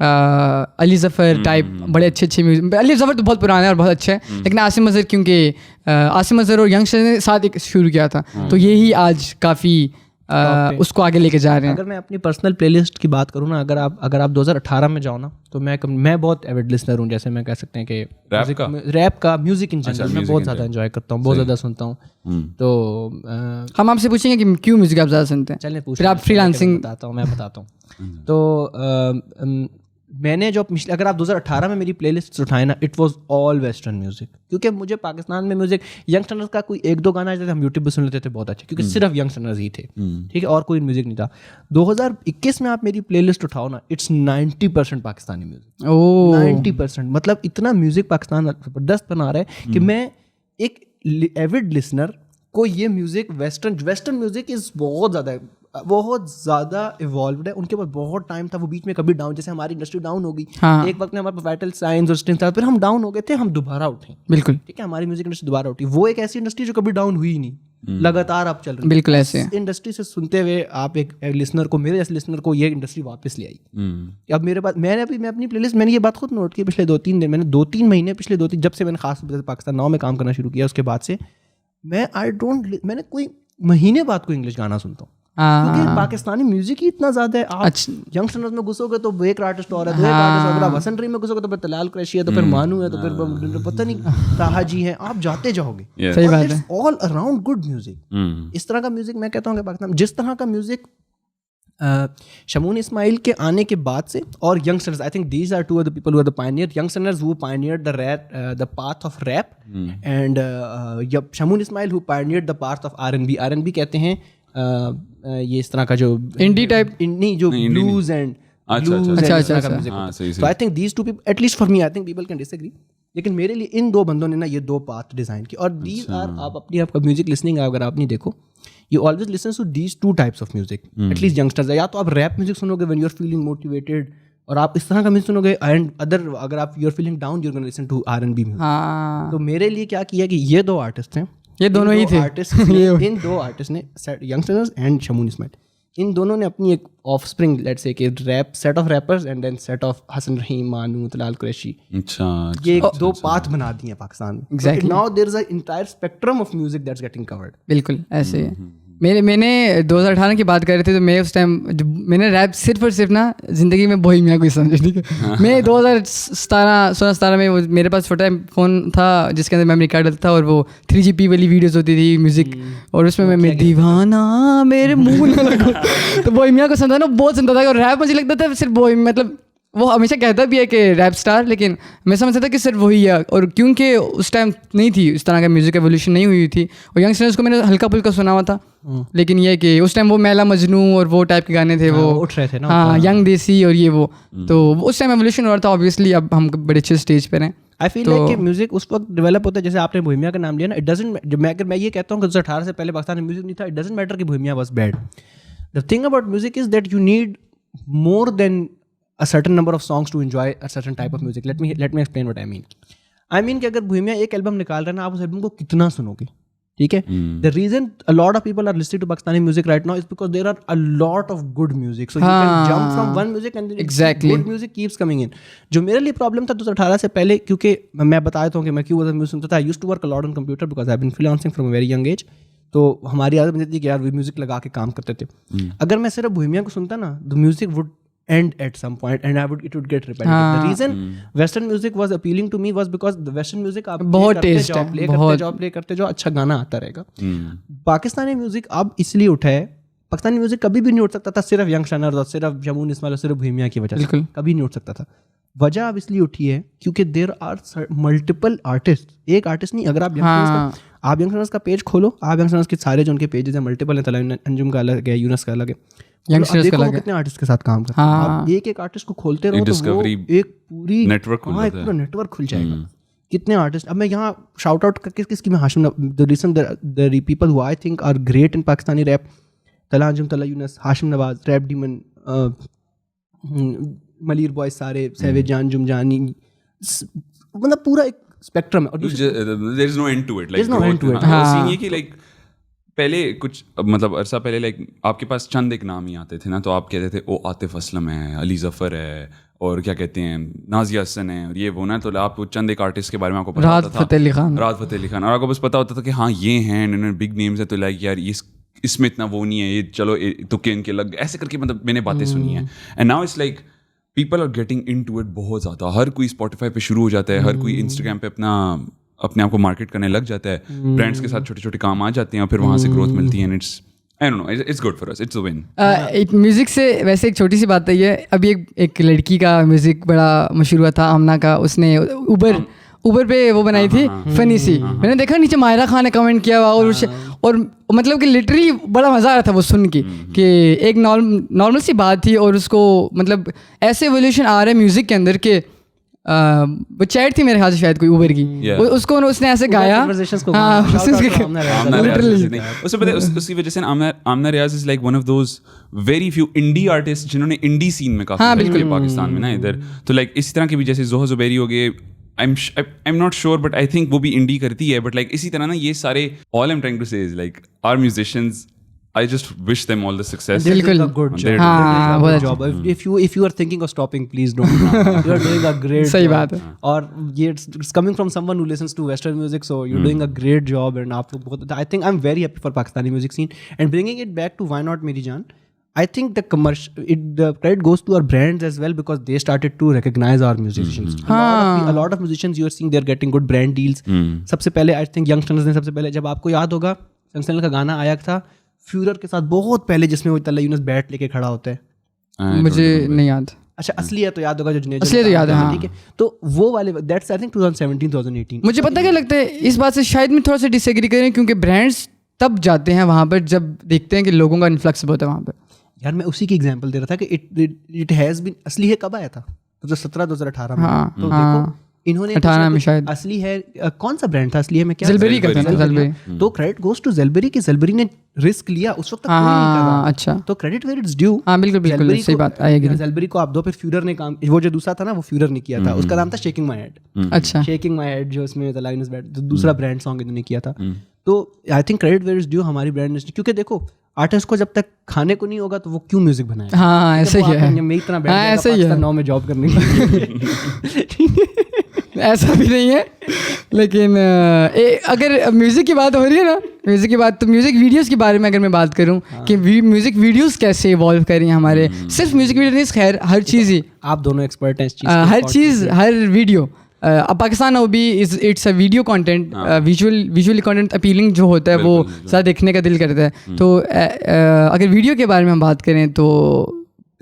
[SPEAKER 1] अली ज़फ़र टाइप बड़े अच्छे म्यूज़िक। अली ज़फ़र तो बहुत पुराना है और बहुत अच्छा है, लेकिन आसिम अजहर क्योंकि आसिम अजहर और यंगस्टर ने साथ एक शुरू किया था, तो यही आज काफ़ी उसको आगे लेके जा रहे हैं।
[SPEAKER 3] अगर मैं अपनी पर्सनल प्लेलिस्ट की बात करूँ ना, अगर आप 2018 में जाओ ना, तो मैं बहुत एविड लिसनर हूँ, जैसे मैं कह सकते हैं कि रैप का म्यूजिक इन जनरल मैं बहुत ज़्यादा एंजॉय करता हूँ, बहुत ज़्यादा सुनता हूँ। तो
[SPEAKER 1] हम आपसे पूछेंगे कि क्यों म्यूजिक आप ज़्यादा सुनते हैं।
[SPEAKER 3] चलिए
[SPEAKER 1] फिर आप फ्रीलांसिंग
[SPEAKER 3] मैं बताता हूँ। तो मैंने जो अगर आप 2018 में मेरी प्लेलिस्ट उठाए ना, it was all western music, क्योंकि मुझे पाकिस्तान में म्यूजिक यंगस्टर्स का कोई एक दो गाना जैसे हम यूट्यूब पे सुन लेते थे बहुत अच्छे, क्योंकि सिर्फ यंगस्टर्स ही थे, ठीक है, और कोई म्यूजिक नहीं था। 2021 में आप मेरी प्लेलिस्ट उठाओ ना, इट्स 90% पाकिस्तानी म्यूजिक। 90%, मतलब इतना म्यूजिक पाकिस्तान जबरदस्त बना रहा है कि मैं एक एविड लिसनर को ये म्यूजिक वेस्टर्न म्यूजिक इज बहुत ज़्यादा इवॉल्व्ड है। उनके पास बहुत टाइम था, वो बीच में कभी डाउन, जैसे हमारी इंडस्ट्री डाउन हो गई, एक वक्त में हमारे पास वाइटल साइंस और स्ट्रिंग्स था, फिर हम डाउन हो गए थे, हम दोबारा उठे,
[SPEAKER 1] बिल्कुल,
[SPEAKER 3] ठीक है, हमारी म्यूजिक इंडस्ट्री दोबारा उठी। वो एक ऐसी इंडस्ट्री जो कभी डाउन हुई नहीं, लगातार आप चल रही,
[SPEAKER 1] बिल्कुल ऐसे
[SPEAKER 3] इंडस्ट्री से सुनते हुए आप एक लिसनर को, मेरे जैसे लिसनर को ये इंडस्ट्री वापस ले आई। अब मेरे पास मैं अपनी प्लेलिस्ट, मैंने ये बात खुद नोट की पिछले 2-3 दिन, मैंने 2-3 महीने पिछले 2-3 जब से मैंने खास पाकिस्तान नाउ में काम करना शुरू किया, उसके बाद से मैंने कोई महीने बाद कोई इंग्लिश गाना सुनता हूँ, क्योंकि पाकिस्तानी म्यूजिक ही इतना ज्यादा है। आप यंगस्टर्स में घुसोगे तो वो एक आर्टिस्ट और है, दो एक आर्टिस्ट, अगर आप हसन ड्रीम में घुसोगे तो फिर तलाल कुरैशी है, तो फिर मानू है, तो फिर पता नहीं ताहा जी है, आप जाते जाओगे।
[SPEAKER 1] सही बात है,
[SPEAKER 3] ऑल अराउंड गुड म्यूजिक। इस तरह का म्यूजिक मैं कहता हूँ कि पाकिस्तान जिस तरह का म्यूजिक शमून इस्माइल के आने के बाद से, और youngsters, I think these are two of the people who are the pioneer, youngsters who pioneered the path of rap, and Shamoon Ismail who pioneered the path of R&B कहते हैं ये इस तरह का जो
[SPEAKER 1] इंडी टाइप,
[SPEAKER 3] नहीं जो ब्लूज एंड तो I think these two people, at least for me, I think people can disagree, लेकिन मेरे लिए इन दो बंदों ने ना ये दो पाथ डिजाइन की। और दीज आर, आप अपनी आपका म्यूजिक लिसनिंग अगर आप नहीं देखो, you always listen to these two types of music, at least youngsters, या तो आप रैप म्यूजिक सुनोगे when you are feeling motivated, और आप इस तरह का म्यूजिक सुनोगे, एंड अगर आप you are feeling down, you are gonna listen to R&B music. तो मेरे लिए क्या किया कि ये दो आर्टिस्ट हैं,
[SPEAKER 1] ये दोनों ही थे
[SPEAKER 3] इन दो आर्टिस्ट ने, यंगस्टर्स एंड शमून इस्माइल, इन दोनों ने अपनी एक offspring, let's say, rap set of rappers and then set of Hassan Rahim, Maanu, Talal Qureshi, ये दो पाथ बना दिए पाकिस्तान में। Exactly, now there is a entire spectrum of music that's getting covered.
[SPEAKER 1] बिल्कुल ऐसे है। मैंने 2018 की बात कर रहे थे, तो मैं उस टाइम मैंने रैप सिर्फ और सिर्फ ना ज़िंदगी में बोहेमिया को समझा, ठीक है। मैं 2016 में वो मेरे पास छोटा फ़ोन था जिसके अंदर मेमोरी कार्ड था, और वो 3GP वाली वीडियोस होती थी म्यूज़िक, और उसमें मैं दीवाना मेरे मुँह ना लगो, तो बोहेमिया को सुनता था ना, बहुत सुनता था। और रैप मुझे लगता था सिर्फ बोहेमिया, मतलब वो हमेशा कहता भी है कि रैप स्टार, लेकिन मैं समझता था कि सिर्फ वही है। और क्योंकि उस टाइम नहीं थी इस तरह का म्यूज़िक एवोल्यूशन नहीं हुई थी, और यंगस्टर्स को मैंने हल्का फुल्का सुना हुआ था, लेकिन ये कि उस टाइम वो मैला मजनू और वो टाइप के गाने थे, वो
[SPEAKER 3] उठ रहे थे ना,
[SPEAKER 1] हाँ, यंग देसी और ये वो, तो उस टाइम एवोल्यूशन हो रहा था। ऑब्वियसली अब हम बड़े अच्छे स्टेज पर हैं।
[SPEAKER 3] आई फील लाइक कि म्यूजिक उस वक्त डेवलप होता है, जैसे आपने बोहेमिया का नाम लिया ना, इट डजंट, अगर मैं ये कहता हूँ कि 2018 से पहले पाकिस्तान में म्यूजिक नहीं था, इट डजंट मैटर कि Bohemia was bad. The thing about music is that you need more than a certain number of songs to enjoy a certain type of music. Let me explain what I mean. I mean कि अगर Bohemia एक album निकाल रहे हैं ना, आप उस album को कितना सुनोगे, ठीक है। The reason a lot of people are listening to Pakistani music right now is because there are a lot of good music. So you can jump from one music and then
[SPEAKER 1] exactly
[SPEAKER 3] good music keeps coming in. जो मेरे लिए problem था 2018 से पहले, क्योंकि मैं बता देता हूँ कि मैं क्यों म्यूजिक सुनता था। I used to work a lot on computer because I've been freelancing from a very young age. तो हमारी आदत बनती थी कि यार म्यूजिक लगा के काम करते थे। अगर मैं सिर्फ बोहेमिया को सुनता ना, the music would end at some point and it would get repetitive. The reason Western music was appealing to me was because the Western music आप
[SPEAKER 1] बहुत टेस्ट है,
[SPEAKER 3] प्ले करते जाओ, अच्छा गाना आता रहेगा। पाकिस्तानी म्यूजिक अब इसलिए उठा है, पाकिस्तानी म्यूजिक कभी भी नहीं उठ सकता था सिर्फ यंगस्टर्स और सिर्फ शमून इस्माइल और सिर्फ बोहेमिया की वजह से, कभी नहीं उठ सकता था। वजह अब इसलिए उठी है क्योंकि देयर आर मल्टीपल आर्टिस्ट, एक आर्टिस्ट नहीं। अगर आप यंगस्टर्स का पेज खोलो, आप यंगस्टर्स के सारे जो उनके पेजेस हैं मल्टीपल हैं, तला अंजुम का अलग है, यूनस का अलग है, यंगस्टर्स का अलग है, कितने आर्टिस्ट के साथ काम करते हैं। आप एक आर्टिस्ट को खोलते रहो तो वो एक पूरी नेटवर्क खुल जाएगा। कितने आर्टिस्ट, अब मैं यहाँ शाउट आउट किसकी मैं Hashim, the people who I think are great in Pakistani rap, Talha Anjum, Talha Yunus, Hashim Nawaz, rap demon, Malir boys सारे, सैवेज जान, जुम जानी, मतलब पूरा एक स्पेक्ट्रम है.
[SPEAKER 2] there is no end to it. Like,
[SPEAKER 3] There's no end to it.
[SPEAKER 2] Scene ये कि like पहले कुछ मतलब अरसा पहले लाइक आपके पास चंद एक नाम ही आते थे ना, तो आप कहते थे ओ आतिफ असलम है, अली जफ़र है, और क्या कहते हैं नाजिया हसन है, और ये वो ना, तो आप चंद एक आर्टिस्ट के बारे में आपको पता होता था, राहत फ़तेह अली खान, और आपको बस पता होता था कि हाँ ये हैं, इन्होंने बिग नेम्स है, तो लाइक यार इसमें इतना वो नहीं है, ये चलो तुक्के इनके लग, ऐसे करके मतलब मैंने बातें सुनी है. And now it's like people are getting into it बहुत ज़्यादा. हर कोई स्पॉटिफाई पे शुरू हो जाता है, हर कोई इंस्टाग्राम पे अपने आप को मार्केट करने लग जाता है, ब्रांड्स के साथ छोटे छोटे काम आ जाते हैं, और फिर वहाँ से ग्रोथ मिलती है. And I don't know, it's good for us, it's a win.
[SPEAKER 1] एक म्यूज़िक से वैसे एक छोटी सी बात है ये, अभी एक लड़की का म्यूज़िक बड़ा मशहूर हुआ था, आमना का, उसने ऊबर पे वो बनाई थी फनी सी. मैंने देखा नीचे मायरा खान ने कमेंट किया हुआ, और मतलब कि लिटरली बड़ा मज़ा आ रहा था वो सुन के, कि एक नॉर्मल सी बात थी, और उसको मतलब ऐसे एवोल्यूशन आ रहा है म्यूज़िक के अंदर के. वो चैट थी मेरे ख्याल से शायद कोई ऊबर की, उसको उसने ऐसे गाया.
[SPEAKER 2] उसकी वजह से Aamna Riaz is like one of those very few indie artist जिन्होंने इंडी सीन में काफी किया पाकिस्तान में ना इधर. तो लाइक इसी तरह के भी जैसे जोहा जुबैरी हो गए, I'm not sure, but I think वो भी इंडी करती है, but like इसी तरह ना ये सारे, all I'm trying to say is like our musicians, I just wish them all the success.
[SPEAKER 3] They're doing a good job. हाँ, good job. If you are thinking of stopping, please don't. You are doing a great job.
[SPEAKER 1] सही बात है.
[SPEAKER 3] और ये it's coming from someone who listens to Western music, so you're doing a great job, and आप लोग बहुत, I think I'm very happy for Pakistani music scene. And bringing it back to Why Not Meri Jaan, I think the credit goes to our brands as well, because they started to recognize our musicians. A lot of musicians you are seeing, they're getting good brand deals. सबसे पहले I think youngsters ने सबसे पहले, जब आपको याद होगा संगसनल का गाना आया था फ्यूरर के साथ बहुत पहले, जिसमें वो तल्ला यूनस बैट लेके खड़ा होता है,
[SPEAKER 1] मुझे नहीं याद.
[SPEAKER 3] अच्छा असली है तो याद होगा, जो जुनेद
[SPEAKER 1] असली तो याद है, हाँ.
[SPEAKER 3] ठीक है, तो वो वाले दैट्स आई थिंक 2017-2018.
[SPEAKER 1] मुझे पता क्या लगता है इस बात से, शायद मैं थोड़ा सा डिसएग्री करें, क्योंकि ब्रांड्स तब जाते हैं वहाँ पर जब देखते हैं कि लोगों का इन्फ्लक्स बहुत है वहाँ पर.
[SPEAKER 3] यार मैं उसी की एग्जांपल दे रहा था कि इट हैज़ बीन, असली है कब आया था, 2017-2018 में. तो देखो इन्होंने
[SPEAKER 1] 18 में शायद
[SPEAKER 3] असली है, कौन सा ब्रांड था असली है में, क्या
[SPEAKER 1] ज़ेलबेरी का था, ज़ेलबेरी.
[SPEAKER 3] तो क्रेडिट गोस टू ज़ेलबेरी कि ज़ेलबेरी ने रिस्क लिया उस वक्त तक कोई नहीं कर रहा.
[SPEAKER 1] अच्छा,
[SPEAKER 3] तो क्रेडिट वेयर इट्स ड्यू.
[SPEAKER 1] हाँ बिल्कुल सही बात, आई एग्री.
[SPEAKER 3] ज़ेलबेरी को आप दो, फिर फ्यूरर ने काम, वो जो दूसरा था ना वो फ्यूरर ने किया था, उसका नाम था शेकिंग माय हेड.
[SPEAKER 1] अच्छा,
[SPEAKER 3] शेकिंग माय हेड जो उसमें द लाइनस बैट, दूसरा ब्रांड सॉन्ग इन्होंने किया था. तो I think credit where is due हमारी ब्रांड इंडस्ट्री, क्योंकि देखो आर्टिस्ट को जब तक खाने को नहीं होगा तो वो क्यों म्यूजिक बनाएगा.
[SPEAKER 1] हाँ ऐसे ही है,
[SPEAKER 3] मेरी तरह बैठ 9 में जॉब करने की.
[SPEAKER 1] ऐसा भी नहीं है, लेकिन अगर म्यूज़िक की बात हो रही है ना, म्यूज़िक की बात, तो म्यूज़िक वीडियोस के बारे में अगर मैं बात करूं कि म्यूज़िक वीडियोस कैसे इवॉल्व कर रही हैं हमारे, सिर्फ म्यूज़िक वीडियो नहीं, खैर हर चीज़ ही, आप दोनों एक्सपर्ट हैं इस चीज़, हर चीज़, हर वीडियो. अब पाकिस्तान नाउ भी it's a video content, visually content appealing जो होता है वो ज़्यादा देखने का दिल करता है. तो अगर वीडियो के बारे में हम बात करें तो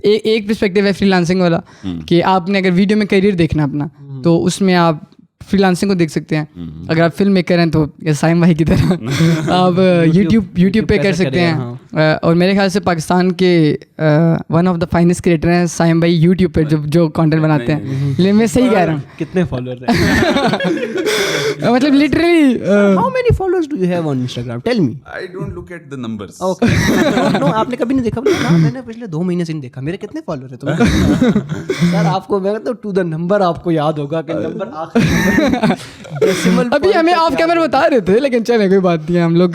[SPEAKER 1] एक पर्सपेक्टिव है फ्रीलांसिंग वाला, कि आपने अगर वीडियो में करियर देखना अपना, तो उसमें आप फ्रीलांसिंग को देख सकते हैं. अगर आप फिल्म मेकर हैं तो साइम भाई की तरह आप यूट्यूब पे कर सकते हैं. और मेरे ख्याल से पाकिस्तान के one of the finest creator हैं साइम भाई यूट्यूब पे जो कंटेंट बनाते हैं. लेकिन मैं सही कह रहा हूँ.
[SPEAKER 3] कितने फॉलोअर्स हैं?
[SPEAKER 1] मतलब literally
[SPEAKER 3] how many followers do you have on Instagram? Tell me.
[SPEAKER 2] I don't look at the numbers.
[SPEAKER 3] Okay, no आपने कभी नहीं देखा? ना मैंने पिछले 2 महीने से नहीं देखा. मेरे कितने फॉलोअर हैं तुम? यार आपको मैं तो टू द नंबर आपको याद होगा कि नंबर आखिरी
[SPEAKER 1] अभी हमें ऑफ कैमरा बता रहे थे, लेकिन चले कोई बात नहीं है हम लोग.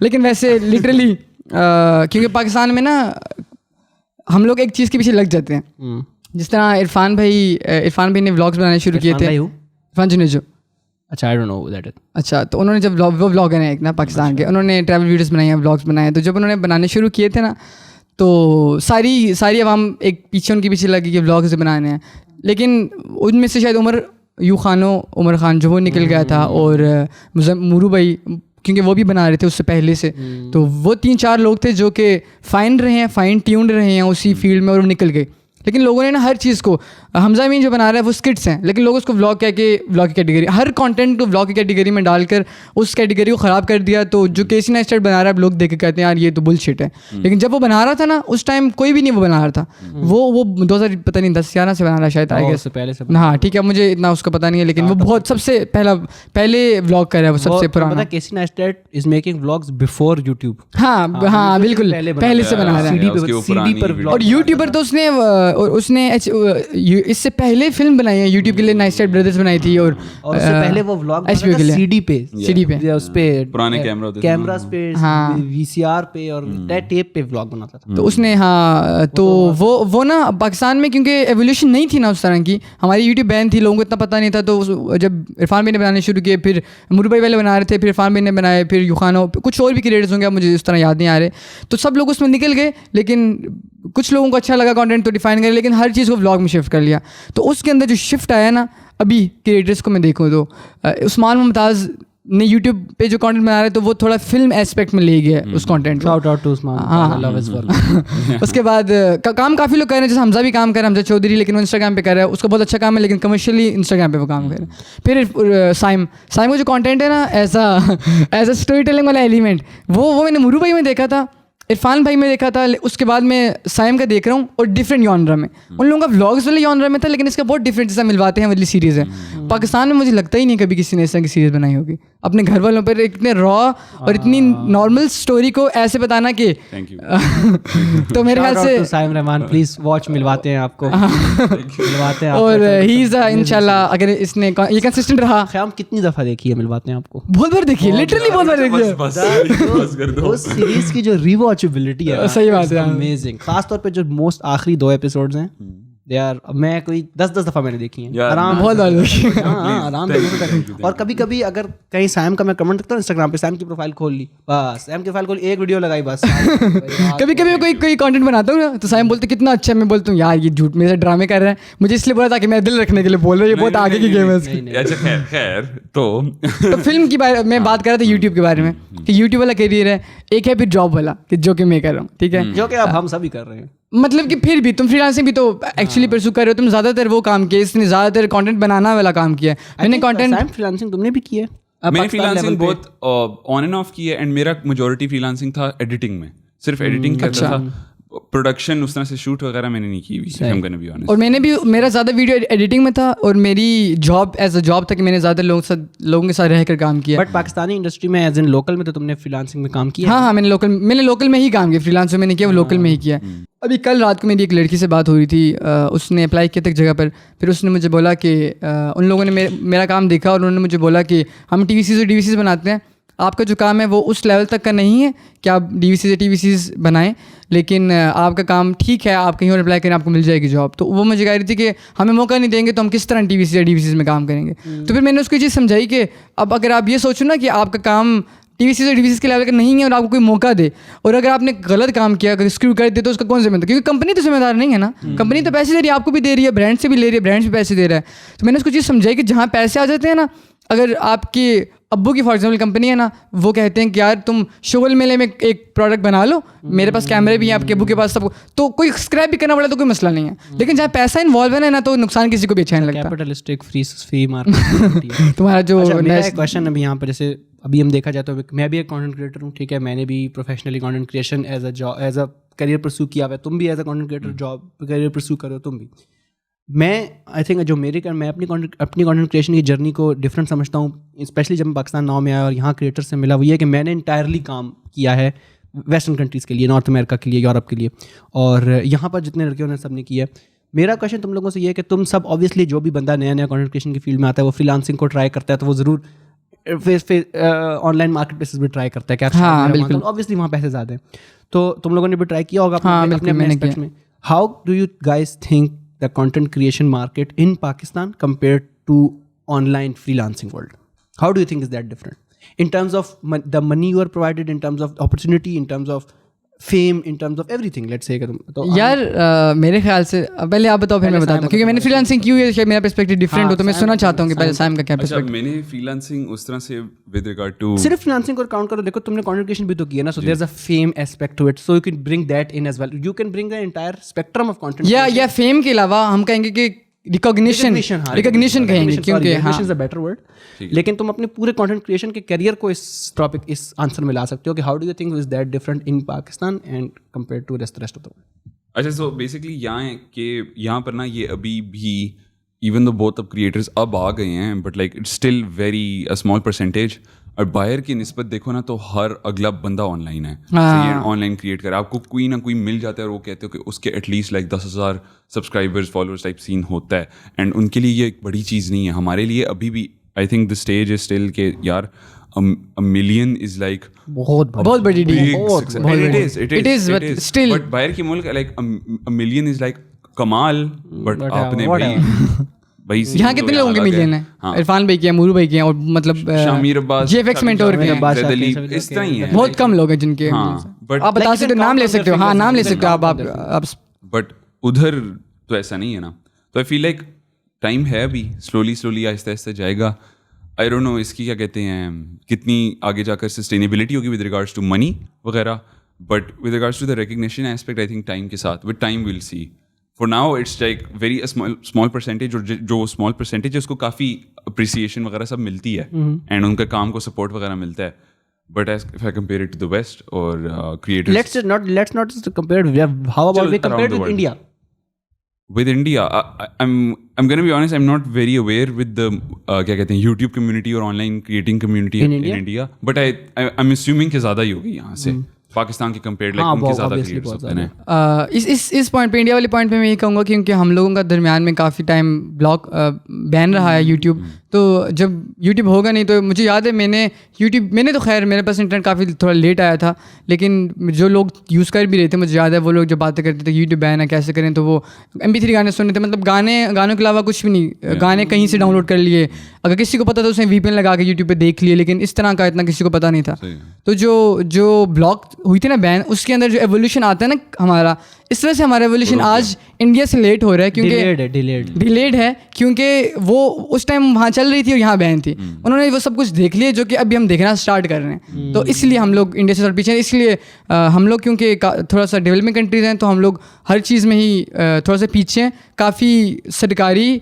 [SPEAKER 1] लेकिन वैसे लिटरली क्योंकि पाकिस्तान में ना हम लोग एक चीज़ के पीछे लग जाते हैं. जिस तरह इरफान भाई ने व्लॉग्स बनाने शुरू किए थे. इरफान जुनेजो.
[SPEAKER 3] अच्छा, आई डोंट नो दैट.
[SPEAKER 1] अच्छा, तो उन्होंने जब वो व्लॉगर हैं एक ना पाकिस्तान के, उन्होंने ट्रैवल वीडियोस बनाई हैं, व्लॉग्स बनाए हैं. तो जब उन्होंने बनाने शुरू किए थे ना, तो सारी आवाम एक पीछे उनके पीछे लगी कि व्लॉग्स बनाने हैं. लेकिन उनमें से शायद उमर खान जो वो निकल गया था, और मुरू भाई क्योंकि वो भी बना रहे थे उससे पहले से. तो वो 3-4 लोग थे जो कि फाइन ट्यून्ड रहे हैं उसी फील्ड में, और वो निकल गए. लेकिन लोगों ने ना हर चीज़ को, हमजा अमीन जो बना रहा है वो स्किट्स हैं, लेकिन लोग उसको व्लॉग कह के व्लॉग की कैटेगरी, हर कंटेंट को व्लॉग की कैटेगरी में डालकर उस कैटेगरी को ख़राब कर दिया। तो जो केसी नेस्टेड बना रहा है लोग देख के कहते हैं यार ये तो बुलशिट है, लेकिन जब वो बना रहा था ना उस टाइम कोई भी नहीं वो बना रहा था, वो 2000 पता नहीं 10-11 से बना रहा है शायद, आई गेस
[SPEAKER 3] पहले से।
[SPEAKER 1] हाँ ठीक है, मुझे इतना उसका पता नहीं है, लेकिन वो बहुत सबसे पहले व्लॉग कर रहा है, वो सबसे पुराना।
[SPEAKER 3] केसी नेस्टेड is making vlogs before YouTube.
[SPEAKER 1] हाँ बिल्कुल पहले से बना रहा है
[SPEAKER 3] सीडी पर।
[SPEAKER 1] और यूट्यूबर तो उसने इससे पहले फिल्म बनाई है यूट्यूब के लिए, नेस्टेड ब्रदर्स बनाई थी, और
[SPEAKER 3] उससे पहले वो व्लॉग सीडी पे उस पे
[SPEAKER 2] पुराने
[SPEAKER 3] कैमरास पे, वीसीआर पे और टेप पे व्लॉग बनाता था।
[SPEAKER 1] तो उसने हाँ तो वो ना पाकिस्तान में क्योंकि एवोल्यूशन नहीं थी ना उस तरह की, हमारी यूट्यूब बैन थी, लोगों को इतना पता नहीं था। तो जब इरफान भाई ने बनाने शुरू किए, फिर मुरू भाई पहले बना रहे थे, फिर इरफान भाई ने बनाए, फिर युखानो, कुछ और भी क्रिएटर्स होंगे, मुझे इस तरह याद नहीं आ रहे, तो सब लोग उसमें निकल गए। लेकिन कुछ लोगों को अच्छा लगा कंटेंट तो डिफाइन करे, लेकिन हर चीज़ को व्लॉग में शिफ्ट कर लिया। तो उसके अंदर जो शिफ्ट आया ना अभी क्रिएटर्स को मैं देखूँ तो उस्मान मुमताज़ ने यूट्यूब पे जो कंटेंट बना रहे तो वो थोड़ा फिल्म एस्पेक्ट में ले गया उस कंटेंट को।
[SPEAKER 3] Shout out to Usman, I love his work.
[SPEAKER 1] उसके बाद काम काफ़ी लोग कर रहे हैं, जैसे हमजा भी काम कर रहा है, हमजा चौधरी, लेकिन वो इंस्टाग्राम पे कर रहा है, उसका बहुत अच्छा काम है, लेकिन कमर्शियली इंस्टाग्राम पे वो काम कर रहा है। फिर साइम का जो कंटेंट है ना, ऐसा स्टोरी टेलिंग वाला एलिमेंट, वो मैंने मुरू भाई में देखा था, इरफान भाई में देखा था, उसके बाद मैं साइम का देख रहा हूँ, और डिफरेंट जॉनरा में। उन लोगों का व्लॉग्स वाले जॉनरा में था, लेकिन इसका बहुत डिफरेंट जैसा मिलवाते हैं वाली सीरीज़ है। पाकिस्तान में मुझे लगता ही नहीं कभी किसी ने इस तरह की सीरीज़ बनाई होगी, अपने घर वालों पर इतने रॉ और इतनी नॉर्मल स्टोरी को ऐसे बताना कि तो मेरे ख्याल से
[SPEAKER 3] साइम रहमान प्लीज वॉच, मिलवाते हैं आपको, मिलवाते हैं।
[SPEAKER 1] और ही इज इंशाल्लाह अगर इसने ये कंसिस्टेंट रहा।
[SPEAKER 3] ख्याम कितनी दफ़ा देखी है मिलवाते हैं आपको?
[SPEAKER 1] बहुत बार देखी है, लिटरली बहुत बार देखी है।
[SPEAKER 3] उस सीरीज की जो रिवॉचेबिलिटी है,
[SPEAKER 1] सही बात है,
[SPEAKER 3] अमेजिंग। खास तौर पे जो मोस्ट आखिरी 2 एपिसोड्स हैं यार, मैं कोई 10 दफ़ा मैंने देखी है आराम,
[SPEAKER 1] बहुत बार देखी है।
[SPEAKER 3] आराम से। और कभी कभी अगर कहीं सैम का मैं कमेंट देखता हूँ इंस्टाग्राम पे, सैम की प्रोफाइल खोल ली, बस सैम की प्रोफाइल खोल, एक वीडियो लगाई बस।
[SPEAKER 1] कभी कभी मैं कोई कंटेंट बनाता हूँ ना, तो सैम बोलते कितना अच्छा, मैं बोलता हूँ यार ये झूठ मेरे ड्रामे कर रहा है, मुझे इसलिए बोला था कि मैं दिल रखने के लिए बोल रहा हूँ, ये बहुत आगे की गेम है।
[SPEAKER 2] अच्छा खैर तो
[SPEAKER 1] फिल्म की बारे में बात कर रहा था, यूट्यूब के बारे में, कि यूट्यूब वाला करियर है, एक है फिर जॉब वाला, कि जो कि मैं कर रहा हूँ, ठीक है,
[SPEAKER 3] जो कि अब हम सभी कर रहे हैं।
[SPEAKER 1] मतलब कि फिर भी तुम फ्रीलांसिंग भी तो एक्चुअली परसू कर रहे हो, तुम ज़्यादातर वो काम किया, इसने ज़्यादातर कंटेंट बनाना वाला काम किया है। मैंने कंटेंट
[SPEAKER 3] फ्रीलांसिंग तुमने भी किया है?
[SPEAKER 2] मैंने फ्रीलांसिंग बहुत ऑन एंड ऑफ की है, एंड मेरा मेजॉरिटी फ्रीलांसिंग था एडिटिंग में, सिर्फ एडिटिंग करता था, प्रोडक्शन उस तरह से शूट वगैरह मैंने नहीं की हुई, I'm gonna be honest।
[SPEAKER 1] और मैंने भी, मेरा ज़्यादा वीडियो एडिटिंग में था, और मेरी जॉब एज अ जॉब था कि मैंने ज़्यादा लोगों के साथ रहकर काम किया।
[SPEAKER 3] बट पाकिस्तानी इंडस्ट्री में एज इन लोकल में तो तुमने फ्रीलांसिंग में काम किया?
[SPEAKER 1] हाँ, मैंने लोकल में ही काम किया, फ्रीलांस में मैंने किया, वो लोकल में ही किया। अभी कल रात को मेरी एक लड़की से बात हो रही थी, उसने अप्लाई किया था एक जगह पर, फिर उसने मुझे बोला कि उन लोगों ने मेरा काम देखा और उन्होंने मुझे बोला कि हम TVCs और DVCs बनाते हैं, आपका जो काम है वो उस लेवल तक का नहीं है कि आप DVCs या TVCs बनाएं, लेकिन आपका काम ठीक है, आप कहीं और अप्लाई करें, आपको मिल जाएगी जॉब। तो वो मुझे कह रही थी कि हमें मौका नहीं देंगे तो हम किस तरह TVCs या DVCs में काम करेंगे। तो फिर मैंने उसको ये चीज़ समझाई कि अब अगर आप ये सोचो ना कि आपका काम TVCs और DVCs के लेवल का नहीं है और आपको कोई मौका दे, और अगर आपने गलत काम किया, अगर स्क्रू कर दे, तो उसका कौन जिम्मेदार? क्योंकि कंपनी तो जिम्मेदार नहीं है ना, कंपनी तो पैसे दे रही है, आपको भी दे रही है, ब्रांड से भी ले रही है, ब्रांड से पैसे दे रहा है। तो मैंने उसको चीज़ समझाई कि जहाँ पैसे आ जाते हैं ना, अगर आपके अब्बू की फॉर एग्जाम्पल कंपनी है ना, वो कहते हैं कि यार तुम शुगल मेले में एक प्रोडक्ट बना लो, मेरे पास कैमरे भी हैं, आपके अब्बू के पास सब, तो कोई स्क्रैप भी करना पड़ा तो कोई मसला नहीं है। लेकिन जहाँ पैसा इन्वॉल्व है ना, तो नुकसान किसी को भी अच्छा नहीं लगता।
[SPEAKER 3] Capitalistic free market.
[SPEAKER 1] तुम्हारा जो
[SPEAKER 3] मेरा क्वेश्चन अभी यहाँ पर, जैसे अभी हम देखा जाए तो मैं भी एक कंटेंट क्रिएटर हूँ, ठीक है, मैंने भी professionally content creation as a career pursue किया हुआ है, तुम भी as a content creator job career pursue करो तुम भी। मैं आई थिंक जो मैं अपनी कंटेंट क्रिएशन की जर्नी को डिफरेंट समझता हूँ, स्पेशली जब मैं पाकिस्तान नाव में आया और यहाँ क्रिएटर से मिला, वो ये है कि मैंने इंटायरली काम किया है वेस्टर्न कंट्रीज़ के लिए, नॉर्थ अमेरिका के लिए, यूरोप के लिए, और यहाँ पर जितने लड़कियों ने सब ने किया। मेरा क्वेश्चन तुम लोगों से ये है कि तुम सब ऑब्वियसली जो भी बंदा नया कंटेंट क्रिएशन की फील्ड में आता है वो फ्रीलांसिंग को ट्राई करता है, तो वो ज़रूर ऑनलाइन मार्केट प्लेसेस भी ट्राई करता है क्या?
[SPEAKER 1] हाँ, बिल्कुल,
[SPEAKER 3] ऑब्वियसली वहाँ पैसे ज़्यादा हैं, तो तुम लोगों ने भी ट्राई किया होगा अपने एस्पेक्ट में। How do you guys think the content creation market in Pakistan compared to online freelancing world? How do you think is that different in terms of the money you are provided, in terms of opportunity, in terms of fame in terms of everything, let's say तो
[SPEAKER 1] यार मेरे ख्याल से पहले आप बताओ फिर मैं बताता हूँ, क्योंकि मैंने फ्रीलांसिंग की हुई है, शायद मेरा पर्सपेक्टिव डिफरेंट हो, तो मैं सुनना चाहता हूँ कि पहले सैम का क्या
[SPEAKER 2] अच्छा
[SPEAKER 1] पर्सपेक्टिव।
[SPEAKER 2] मैंने फ्रीलांसिंग उस तरह से विद रिगार्ड टू
[SPEAKER 3] सिर्फ फ्रीलांसिंग को काउंट करो, देखो तुमने कंटेंट क्रिएशन भी तो किया ना, so there is a fame aspect to it, so you can bring that in as well, you can bring the entire spectrum of content
[SPEAKER 1] या फेम के अलावा हम कहेंगे कि रिकॉग्निशन कहेंगे, क्योंकि हाँ
[SPEAKER 3] इज अ बेटर वर्ड, लेकिन तुम अपने पूरे कंटेंट क्रिएशन के करियर को इस टॉपिक, इस आंसर में ला सकते हो कि how do you think is that different in Pakistan and compare to rest of the world.
[SPEAKER 2] अच्छा सो बेसिकली यहाँ पर ना ये अभी भी even though both of creators अब आ गए हैं, but like it's still very a small percentage, और बाहर की निस्बत देखो ना तो हर अगला बंदा ऑनलाइन है, ऑनलाइन क्रिएट करे, आपको कोई ना कोई मिल जाता है और वो कहते हो कि उसके at least like 10,000 subscribers followers type scene होता है, एंड उनके लिए ये एक बड़ी चीज़ नहीं है। हमारे लिए अभी भी I think the stage is still के यार a million is like
[SPEAKER 1] बहुत बड़ी deal,
[SPEAKER 2] it is but still but बाहर की मुल्क like a million is like कमाल, but आपने भाई
[SPEAKER 1] यहाँ कितने लोगों के मिलियन है, इरफान भाई के, मूरू भाई के, और मतलब
[SPEAKER 2] शामिर अब्बास,
[SPEAKER 1] जेएफएक्स मेंटोर के,
[SPEAKER 2] इस तरह ही है,
[SPEAKER 1] बहुत कम लोग हैं जिनके, आप बता सकते हो, नाम ले सकते हो, हाँ नाम ले सकते हो आप,
[SPEAKER 2] बट उधर तो ऐसा नहीं है ना, तो आई फील लाइक टाइम है अभी, स्लोली आहिस्ता आहिस्ता जाएगा। आई डोंट नो इसकी क्या कहते हैं, कितनी आगे जाकर सस्टेनेबिलिटी होगी विद रिगार्ड्स टू मनी वगैरह, but with regards to the recognition aspect I think time के साथ, with time will see. For now it's like very small percentage, और जो स्मॉल परसेंटेज है उसको काफ़ी अप्रिसिएशन वगैरह सब मिलती है, एंड उनका काम को सपोर्ट वगैरह मिलता है, but if I compare it to the West or creators,
[SPEAKER 3] let's not compare it. How about we compare it with India?
[SPEAKER 2] With India, I'm going to be honest, I'm not very aware with the क्या कहते हैं YouTube community और online creating community in India, but I'm assuming कि ज़्यादा ही होगी यहाँ से पाकिस्तान की कंपेयर, लाइक उनके ज़्यादा क्रिएटर्स होते हैं।
[SPEAKER 1] इस पॉइंट पे, इंडिया वाले पॉइंट पे मैं ये कहूँगा क्योंकि हम लोगों का दरमियान में काफ़ी टाइम ब्लॉक बैन रहा है यूट्यूब, तो जब यूट्यूब होगा नहीं, तो मुझे याद है मैंने तो खैर मेरे पास इंटरनेट काफ़ी थोड़ा लेट आया था, लेकिन जो लोग यूज़ कर भी रहे थे, मुझे याद है वो लोग जब बातें करते थे यूट्यूब बैन है कैसे करें, तो वो MP3 गाने सुनने थे, मतलब गानों के अलावा कुछ भी नहीं, गाने कहीं से डाउनलोड कर लिए, अगर किसी को पता तो उसने VPN लगा के यूट्यूब पे देख लिए, लेकिन इस तरह का इतना किसी को पता नहीं था। तो जो ब्लॉक हुई थी ना बैन, उसके अंदर जो एवोल्यूशन आता है ना हमारा, इस तरह से हमारा एवोल्यूशन आज इंडिया से लेट हो रहा है, क्योंकि डिलेड है, क्योंकि वो उस टाइम वहाँ चल रही थी और यहाँ बैन थी, उन्होंने वो सब कुछ देख लिया जो कि अभी हम देखना स्टार्ट कर रहे हैं, तो इसलिए हम लोग इंडिया से थोड़ा पीछे हैं। इसलिए हम लोग क्योंकि थोड़ा सा डेवलपिंग कंट्रीज हैं, तो हम लोग हर चीज़ में ही थोड़ा सा पीछे हैं। काफ़ी सरकारी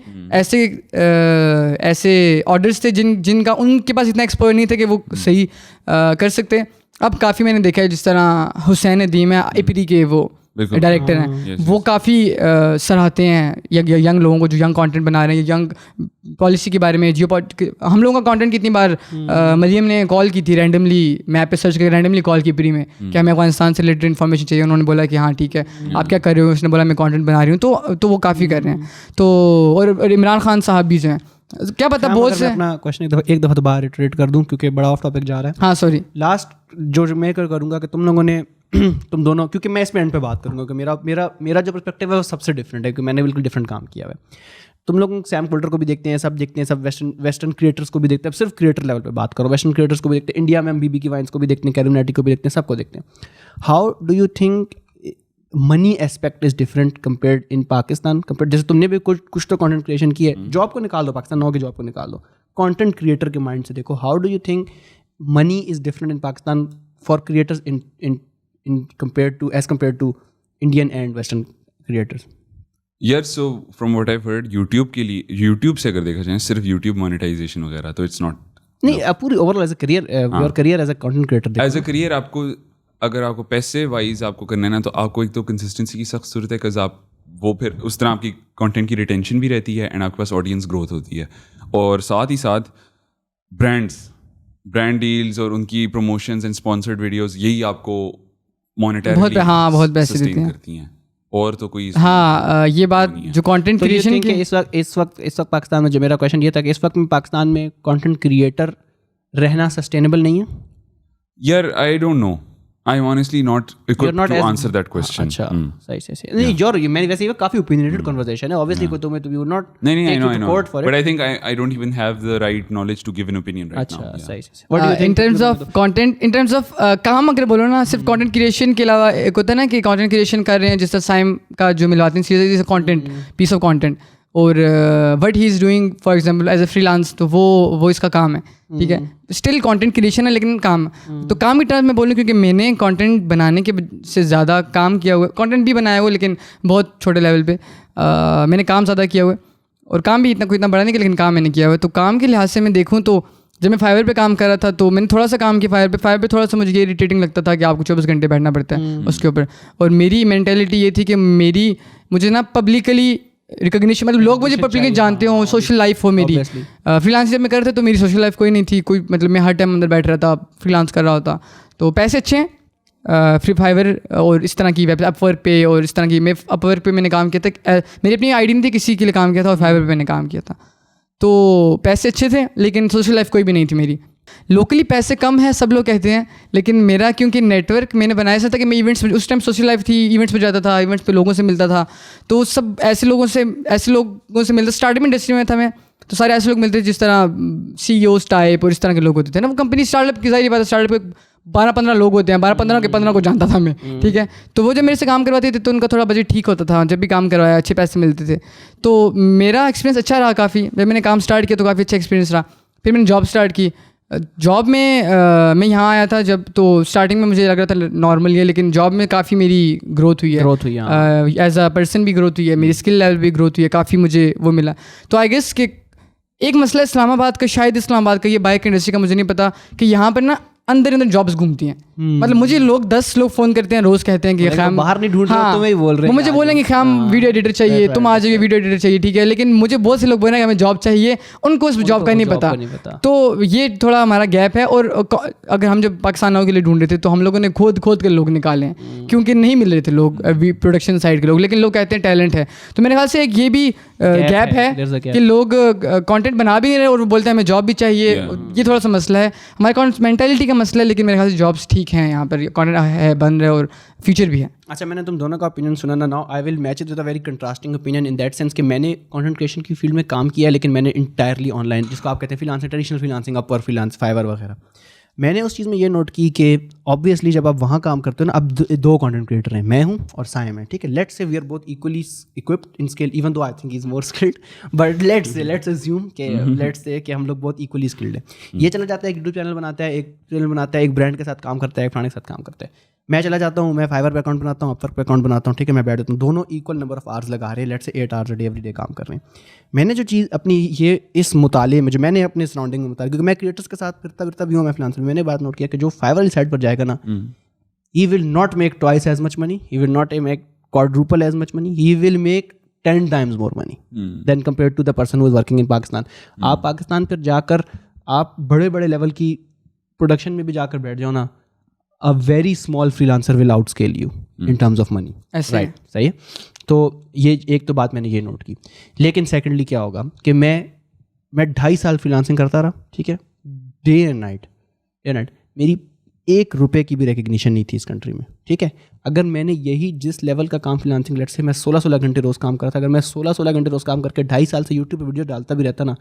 [SPEAKER 1] ऐसे ऑर्डर्स थे जिनका उनके पास इतना एक्सपर्ट नहीं था कि वो सही कर सकते। अब काफ़ी मैंने देखा है, जिस तरह हुसैन नदीम है APT के वो डायरेक्टर हैं, वो काफ़ी सराहते हैं यंग लोगों को जो यंग कंटेंट बना रहे हैं, यंग पॉलिसी के बारे में, हम लोगों का कंटेंट कितनी बार मरियम ने कॉल की थी रैंडमली, मैप पे सर्च करके रैंडमली कॉल की प्री में कि हमें अफगानिस्तान से रिलेटेड इन्फॉर्मेशन चाहिए, उन्होंने बोला कि हाँ ठीक है आप क्या कर रहे हो, उसने बोला मैं कंटेंट बना रही हूँ, तो वो काफ़ी कर रहे हैं। तो और इमरान खान साहब भी जो हैं, क्या पता बहुत से।
[SPEAKER 3] अपना क्वेश्चन एक दफ़ा दोबारा रिटरेट कर दूं क्योंकि बड़ा ऑफ टॉपिक जा रहा है।
[SPEAKER 1] हाँ सॉरी,
[SPEAKER 3] लास्ट जो मैं करूँगा कि तुम लोगों ने तुम दोनों, क्योंकि मैं इसमें एंड पे बात करूँगा कि मेरा जो पर्सपेक्टिव है वो सबसे डिफरेंट है, क्योंकि मैंने बिल्कुल डिफरेंट काम किया है। तुम लोग सैम कोल्टर को भी देखते हैं, सब वेस्टर्न क्रिएटर्स को भी देखते हैं, सिर्फ क्रिएटर लेवल पे बात करो, वेस्टर्न क्रिएटर्स को भी देखते हैं, इंडिया में हम BB की वाइन्स को भी देखते हैं, कैरिनाटी को भी देखते हैं, सबको देखते हैं। How do you think money aspect is different compared in Pakistan compared, जैसे तुमने भी कुछ तो कंटेंट क्रिएशन की है, जॉब को निकाल दो, पाकिस्तान 9 की जॉब को निकाल दो, कंटेंट क्रिएटर के माइंड से देखो, how do you think money is different in Pakistan for creators in compared to Indian and Western creators?
[SPEAKER 2] यार so from what I have heard, YouTube से अगर देखा जाए सिर्फ यूट्यूब मोनेटाइजेशन वगैरह, तो इट्स नॉट
[SPEAKER 3] नहीं पूरी overall as a career, your career as a content creator,
[SPEAKER 2] as a career आपको अगर आपको पैसे वाइज आपको करना है ना, तो आपको एक तो कंसिस्टेंसी की सख्त जरूरत है, बिकॉज आप वो फिर उस तरह आपकी कंटेंट की रिटेंशन भी रहती है एंड आपके पास ऑडियंस ग्रोथ होती है, और साथ ही साथ ब्रांड डील्स और उनकी प्रमोशंस एंड स्पॉन्सर्ड वीडियोस, यही आपको मॉनेटरी
[SPEAKER 1] बहुत पैसे देती
[SPEAKER 2] हैं, और तो कोई
[SPEAKER 1] ये बात जो कंटेंट क्रिएशन की
[SPEAKER 3] इस वक्त पाकिस्तान में, जो मेरा क्वेश्चन ये था कि इस वक्त में पाकिस्तान में कंटेंट क्रिएटर रहना सस्टेनेबल नहीं है।
[SPEAKER 2] यार आई don't no, I honestly not equipped
[SPEAKER 3] not
[SPEAKER 2] to
[SPEAKER 3] as-
[SPEAKER 2] answer that question.
[SPEAKER 3] अच्छा सही नहीं योर मैंने वैसे ये काफी ओपिनियनेटेड कन्वर्सेशन है ऑब्वियसली कोई तुम्हें यू नॉट
[SPEAKER 2] नहीं, I know. But I think I don't even have the right knowledge to give an opinion right now.
[SPEAKER 3] अच्छा सही what do you think
[SPEAKER 1] in terms of content in terms of काम अगर बोलो ना सिर्फ content creation के अलावा एक होता है ना कि कंटेंट क्रिएशन कर रहे हैं जिस तरह साइम का जो मिलवाते हैं series content piece of content और what he is doing for example as a freelance तो वो इसका काम है ठीक है स्टिल कंटेंट क्रिएशन है लेकिन काम तो काम की टर्म में बोलूँ क्योंकि मैंने कंटेंट बनाने के से ज़्यादा काम किया हुआ कंटेंट भी बनाया हुआ लेकिन बहुत छोटे लेवल पे मैंने काम ज़्यादा किया हुआ है और काम भी इतना बड़ा नहीं लेकिन काम मैंने किया हुआ है तो काम के लिहाज से मैं देखूँ तो जब मैं फाइवर पे काम कर रहा था तो मैंने थोड़ा सा काम किया फाइवर पे थोड़ा सा मुझे ये इरिटेटिंग लगता था कि आपको 24 घंटे बैठना पड़ता है उसके ऊपर और मेरी मेंटेलिटी ये थी कि मुझे ना पब्लिकली रिकॉग्निशन मतलब लोग मुझे पब्लिकली जानते हो सोशल लाइफ हो मेरी फ्रीलांस जब मैं करता तो मेरी सोशल लाइफ कोई नहीं थी कोई मतलब मैं हर टाइम अंदर बैठ रहा था फ्रीलांस कर रहा होता तो पैसे अच्छे हैं फ्री फाइवर और इस तरह की वेबसाइट अपवर्क पे और इस तरह की मैं अपवर्क पे मैंने काम किया था मेरी अपनी आईडी नहीं थी किसी के लिए काम किया था और फाइवर पे मैंने काम किया था तो पैसे अच्छे थे लेकिन सोशल लाइफ कोई भी नहीं थी मेरी लोकली पैसे कम है सब लोग कहते हैं लेकिन मेरा क्योंकि नेटवर्क मैंने बनाया था कि मैं इवेंट्स उस टाइम सोशल लाइफ थी इवेंट्स पे जाता था इवेंट्स पे लोगों से मिलता था तो सब ऐसे लोगों से मिलता स्टार्टअप इंडस्ट्री में था मैं तो सारे ऐसे लोग मिलते थे जिस तरह CEOs टाइप और इस तरह के लोग होते थे ना वो कंपनी स्टार्टअप की सारी बात है स्टार्टअप पे 12-15 लोग होते हैं 12-15 के 15 को जानता था मैं ठीक है तो वो जब मेरे से काम करवाते थे तो उनका थोड़ा बजट ठीक होता था जब भी काम करवाया अच्छे पैसे मिलते थे तो मेरा एक्सपीरियंस अच्छा रहा काफ़ी जब मैंने काम स्टार्ट किया तो काफ़ी अच्छा एक्सपीरियंस रहा फिर मैंने जॉब स्टार्ट की जॉब में मैं यहाँ आया था जब तो स्टार्टिंग में मुझे लग रहा था नॉर्मल ही है लेकिन जॉब में काफ़ी मेरी ग्रोथ हुई है एज अ पर्सन भी ग्रोथ हुई है मेरी स्किल लेवल भी ग्रोथ हुई है काफ़ी मुझे वो मिला तो आई गेस कि एक मसला इस्लामाबाद का शायद इस्लामाबाद का ये बाइक इंडस्ट्री का मुझे नहीं पता कि यहाँ पर ना अंदर जॉब्स घूमती हैं मतलब मुझे लोग 10 लोग फ़ोन करते हैं रोज़ कहते हैं कि खाम
[SPEAKER 3] बाहर नहीं ढूंढ रहे तो मैं बोल रहे
[SPEAKER 1] हैं मुझे बोलेंगे खाम वीडियो एडिटर चाहिए तुम आ जाइए वीडियो एडिटर चाहिए ठीक है लेकिन मुझे बहुत से लोग बोल रहे हैं कि हमें जॉब चाहिए उनको उस जॉब का नहीं पता तो ये थोड़ा हमारा गैप है और अगर हम जब पाकिस्तान के लिए ढूंढ रहे थे तो हम लोगों ने खोद के लोग निकाले हैं क्योंकि नहीं मिल रहे थे लोग प्रोडक्शन साइड के लोग लेकिन लोग कहते हैं टैलेंट है तो मेरे ख्याल से एक ये भी गैप है कि लोग कंटेंट बना भी नहीं रहे और बोलते हैं हमें जॉब भी चाहिए ये थोड़ा सा मसला है हमारे मेंटालिटी का मसला है लेकिन मेरे ख्याल से जॉब्स ठीक हैं यहाँ पर कंटेंट है बन रहे और फ्यूचर भी है
[SPEAKER 3] अच्छा मैंने तुम दोनों का ओपिनियन सुना ना now I will match it with a very contrasting opinion in that sense कि मैंने कंटेंट क्रिएशन की फील्ड में काम किया लेकिन मैंने इंटायरली ऑनलाइन जिसको आप कहते हैं freelancing traditional freelancing Upwork freelance Fiverr वगैरह मैंने उस चीज़ में ये नोट की कि ऑब्वियसली जब आप वहाँ काम करते हो ना अब दो कंटेंट क्रिएटर हैं मैं हूँ और साइम है ठीक है let's say we are both equally equipped in skill even though I think is more skilled but let's assume कि हम लोग बहुत इक्वली स्किल्ड है ये चला जाता है एक यूट्यूब चैनल बनाता है एक ब्रांड के साथ काम करता है एक फ्रांड के साथ काम करता है मैं चला जाता हूँ मैं फाइवर पे अकाउंट बनाता हूँ अपवर्क पे अकाउंट बनाता हूँ ठीक है मैं बैठ जाता हूँ दोनों इक्वल नंबर ऑफ आवर्स लगा रहे हैं let's say 8 hours day every day काम कर रहे हैं मैंने जो चीज़ अपनी ये इस मुताले में जो मैंने अपने सराउंडिंग में मुताले क्योंकि मैं क्रिएटर्स के साथ फिरता भी हूँ मैं फ्रीलांसर में मैंने बात नोट किया कि जो फाइवर वाली साइड पर जाएगा ना he will not make twice as much money he will not make quadruple as much money he will make 10 times more money than compared to the person who is working in Pakistan. आप पाकिस्तान पर जाकर आप बड़े बड़े level की production में भी जाकर बैठ जाओ ना a very small freelancer will outscale you in terms of money. Right, सही है. तो ये एक तो बात मैंने ये नोट की. लेकिन सेकेंडली क्या होगा कि मैं 2.5 साल फ्रीलांसिंग करता रहा ठीक है डे एंड नाइट मेरी ₹1 की भी रिकग्निशन नहीं थी इस कंट्री में ठीक है. अगर मैंने यही जिस लेवल का काम फ्रीलांसिंग लेट से मैं 16 घंटे रोज़ काम करता अगर मैं 16 घंटे रोज़ काम करके 2.5 साल से यूट्यूब पे वीडियो डालता भी रहता ना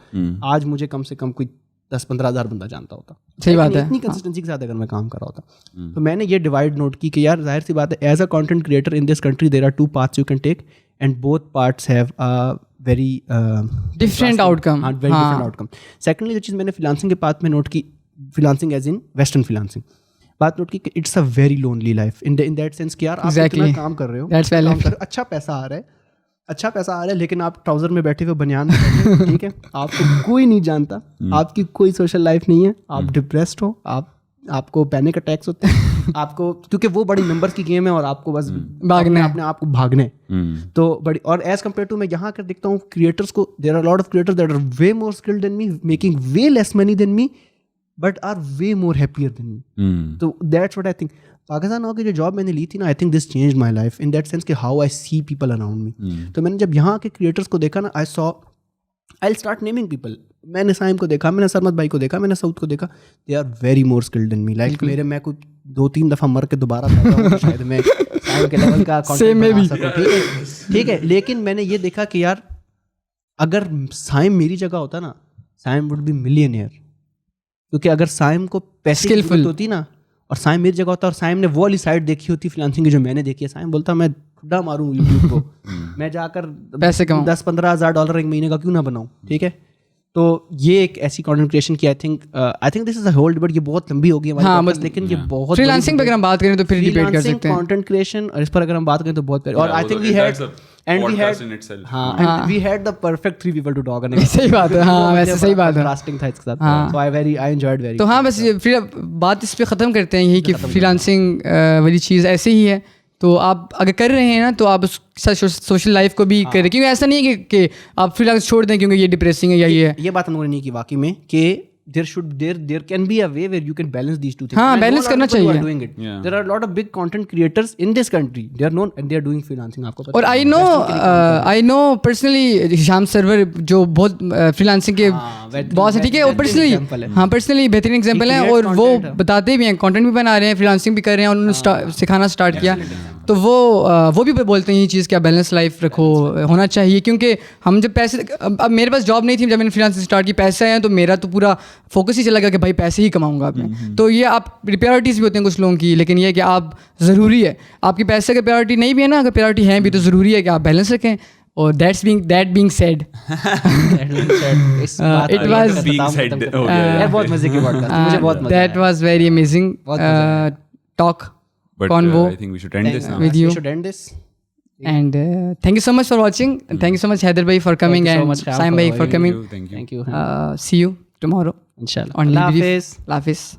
[SPEAKER 3] आज मुझे कम से कम कोई 10-15 हज़ार बंदा जानता होता.
[SPEAKER 1] सही बात है.
[SPEAKER 3] इतनी कंसिस्टेंसी के साथ अगर मैं काम कर रहा होता तो मैंने ये डिवाइड नोट की कि यार जाहिर सी बात है as a content creator in this country there are 2 paths you can take and both paths have a very
[SPEAKER 1] different outcome.
[SPEAKER 3] very different outcome. Secondly जो चीज़ मैंने फ्रीलांसिंग के पाथ में नोट की freelancing as in western freelancing बात note की कि it's a very lonely life in that sense कि यार आप इतना काम कर रहे हो अच्छा पैसा आ रहा है लेकिन आप ट्राउजर में बैठे हुए बनियान में बैठे ठीक है आपको कोई नहीं जानता आपकी कोई सोशल लाइफ नहीं है आप डिप्रेस्ड हो आपको पैनिक अटैक्स होते हैं आपको क्योंकि वो बड़ी नंबर्स की गेम है और आपको बस भागना अपने आप को भागने तो बड़ी और एज कम्पेयर टू मैं यहाँ कर देखता हूँ क्रिएटर्स को there are lot of creators that are way more skilled than me making way less money than me but are way more happier than me. तो that's what I think Pakistan होकर जो job मैंने ली थी ना I think this change my life in that sense कि how I see people around me. तो मैंने जब यहाँ के क्रिएटर्स को देखा ना आई स्टार्ट नेमिंग पीपल मैंने साइम को देखा, मैंने सरमत भाई को देखा, मैंने सऊद को देखा, they are very more skilled than me. Like मेरे, मैं कोई 2-3 दफ़ा मर के दोबारा पैदा हूँ तो शायद मैं साइम के लेवल का कंटेंट बना सकूं। ठीक है, लेकिन मैंने ये देखा कि यार अगर साइम मेरी जगह होता ना, साइम वुड बी मिलियनियर। क्योंकि अगर साइम को पैसे की जरूरत होती ना और साइम मेरी जगह होता और साइम ने वो वाली साइड देखी होती फ्रीलांसिंग की जो मैंने देखी है, साइम बोलता मैं ठुड्डा मारूं यूट्यूब को, मैं जाकर
[SPEAKER 1] पैसे कमाऊं,
[SPEAKER 3] 10-15 हज़ार डॉलर एक महीने का क्यों ना बनाऊं। ठीक है, तो ये एक ऐसी कंटेंट क्रिएशन की I think this is a whole debate, ये बहुत लंबी होगी हमारी podcast, लेकिन ये बहुत
[SPEAKER 1] फ्रीलांसिंग पे अगर हम बात करें तो फिर डिबेट कर सकते हैं।
[SPEAKER 3] कंटेंट क्रिएशन और इस पर अगर हम बात करें तो बहुत और I think we had the perfect 3 people to talk on it।
[SPEAKER 1] सही बात है, हाँ वैसे सही बात है,
[SPEAKER 3] कास्टिंग था इसके साथ, so I enjoyed very।
[SPEAKER 1] तो हाँ बस फिर बात इस पे ख़त्म करते हैं, यही कि फ्रीलांसिंग वाली चीज़ ऐसे ही है। तो आप अगर कर रहे हैं ना तो आप उसके साथ सोशल लाइफ को भी करें, क्योंकि ऐसा नहीं है कि आप फ्रीलांस छोड़ दें क्योंकि ये डिप्रेसिंग है या ये है।
[SPEAKER 3] ये बात हम लोगों ने नहीं की वाकई में कि there can be a way where you can balance these two things।
[SPEAKER 1] हाँ, बैलेंस करना चाहिए।
[SPEAKER 3] There are a lot of big content creators in this country, they are known and they are doing freelancing, आपको पता।
[SPEAKER 1] और I know personally Hisham Sarwar जो बहुत freelancing के boss है, ठीक है, और पर्सनली बेहतरीन एग्जांपल है, और वो बताते भी हैं, कंटेंट भी बना रहे हैं, फ्रीलांसिंग भी कर रहे हैं, उन्होंने सिखाना स्टार्ट किया। तो वो भी बोलते हैं ये चीज़, क्या बैलेंस लाइफ रखो, होना चाहिए। क्योंकि हम जब पैसे, अब मेरे पास जॉब नहीं थी जब मैंने फ्रीलांसिंग स्टार्ट की, पैसे आए तो मेरा तो पूरा फोकस ही चला गया कि भाई पैसे ही कमाऊंगा मैं। तो ये आप प्रायोरिटीज़ भी होते हैं कुछ लोगों की, लेकिन ये कि आप ज़रूरी है, आपकी पैसे का प्रायोरिटी नहीं भी है ना, अगर प्रायोरिटी है भी तो ज़रूरी है कि आप बैलेंस रखें। और that being said it was
[SPEAKER 3] बहुत मजे की बात है, मुझे बहुत मजा आया।
[SPEAKER 1] That was very amazing talk convo
[SPEAKER 2] I think we should end this now.
[SPEAKER 1] with you.
[SPEAKER 3] We should end this.
[SPEAKER 1] And thank you so much for watching. And thank you so much Haider bhai for coming, and Saim bhai for coming.
[SPEAKER 3] Thank you.
[SPEAKER 1] See you tomorrow
[SPEAKER 3] Inshallah.
[SPEAKER 1] on
[SPEAKER 3] Allah
[SPEAKER 1] Debrief.
[SPEAKER 3] Hafiz.
[SPEAKER 1] Allah Hafiz.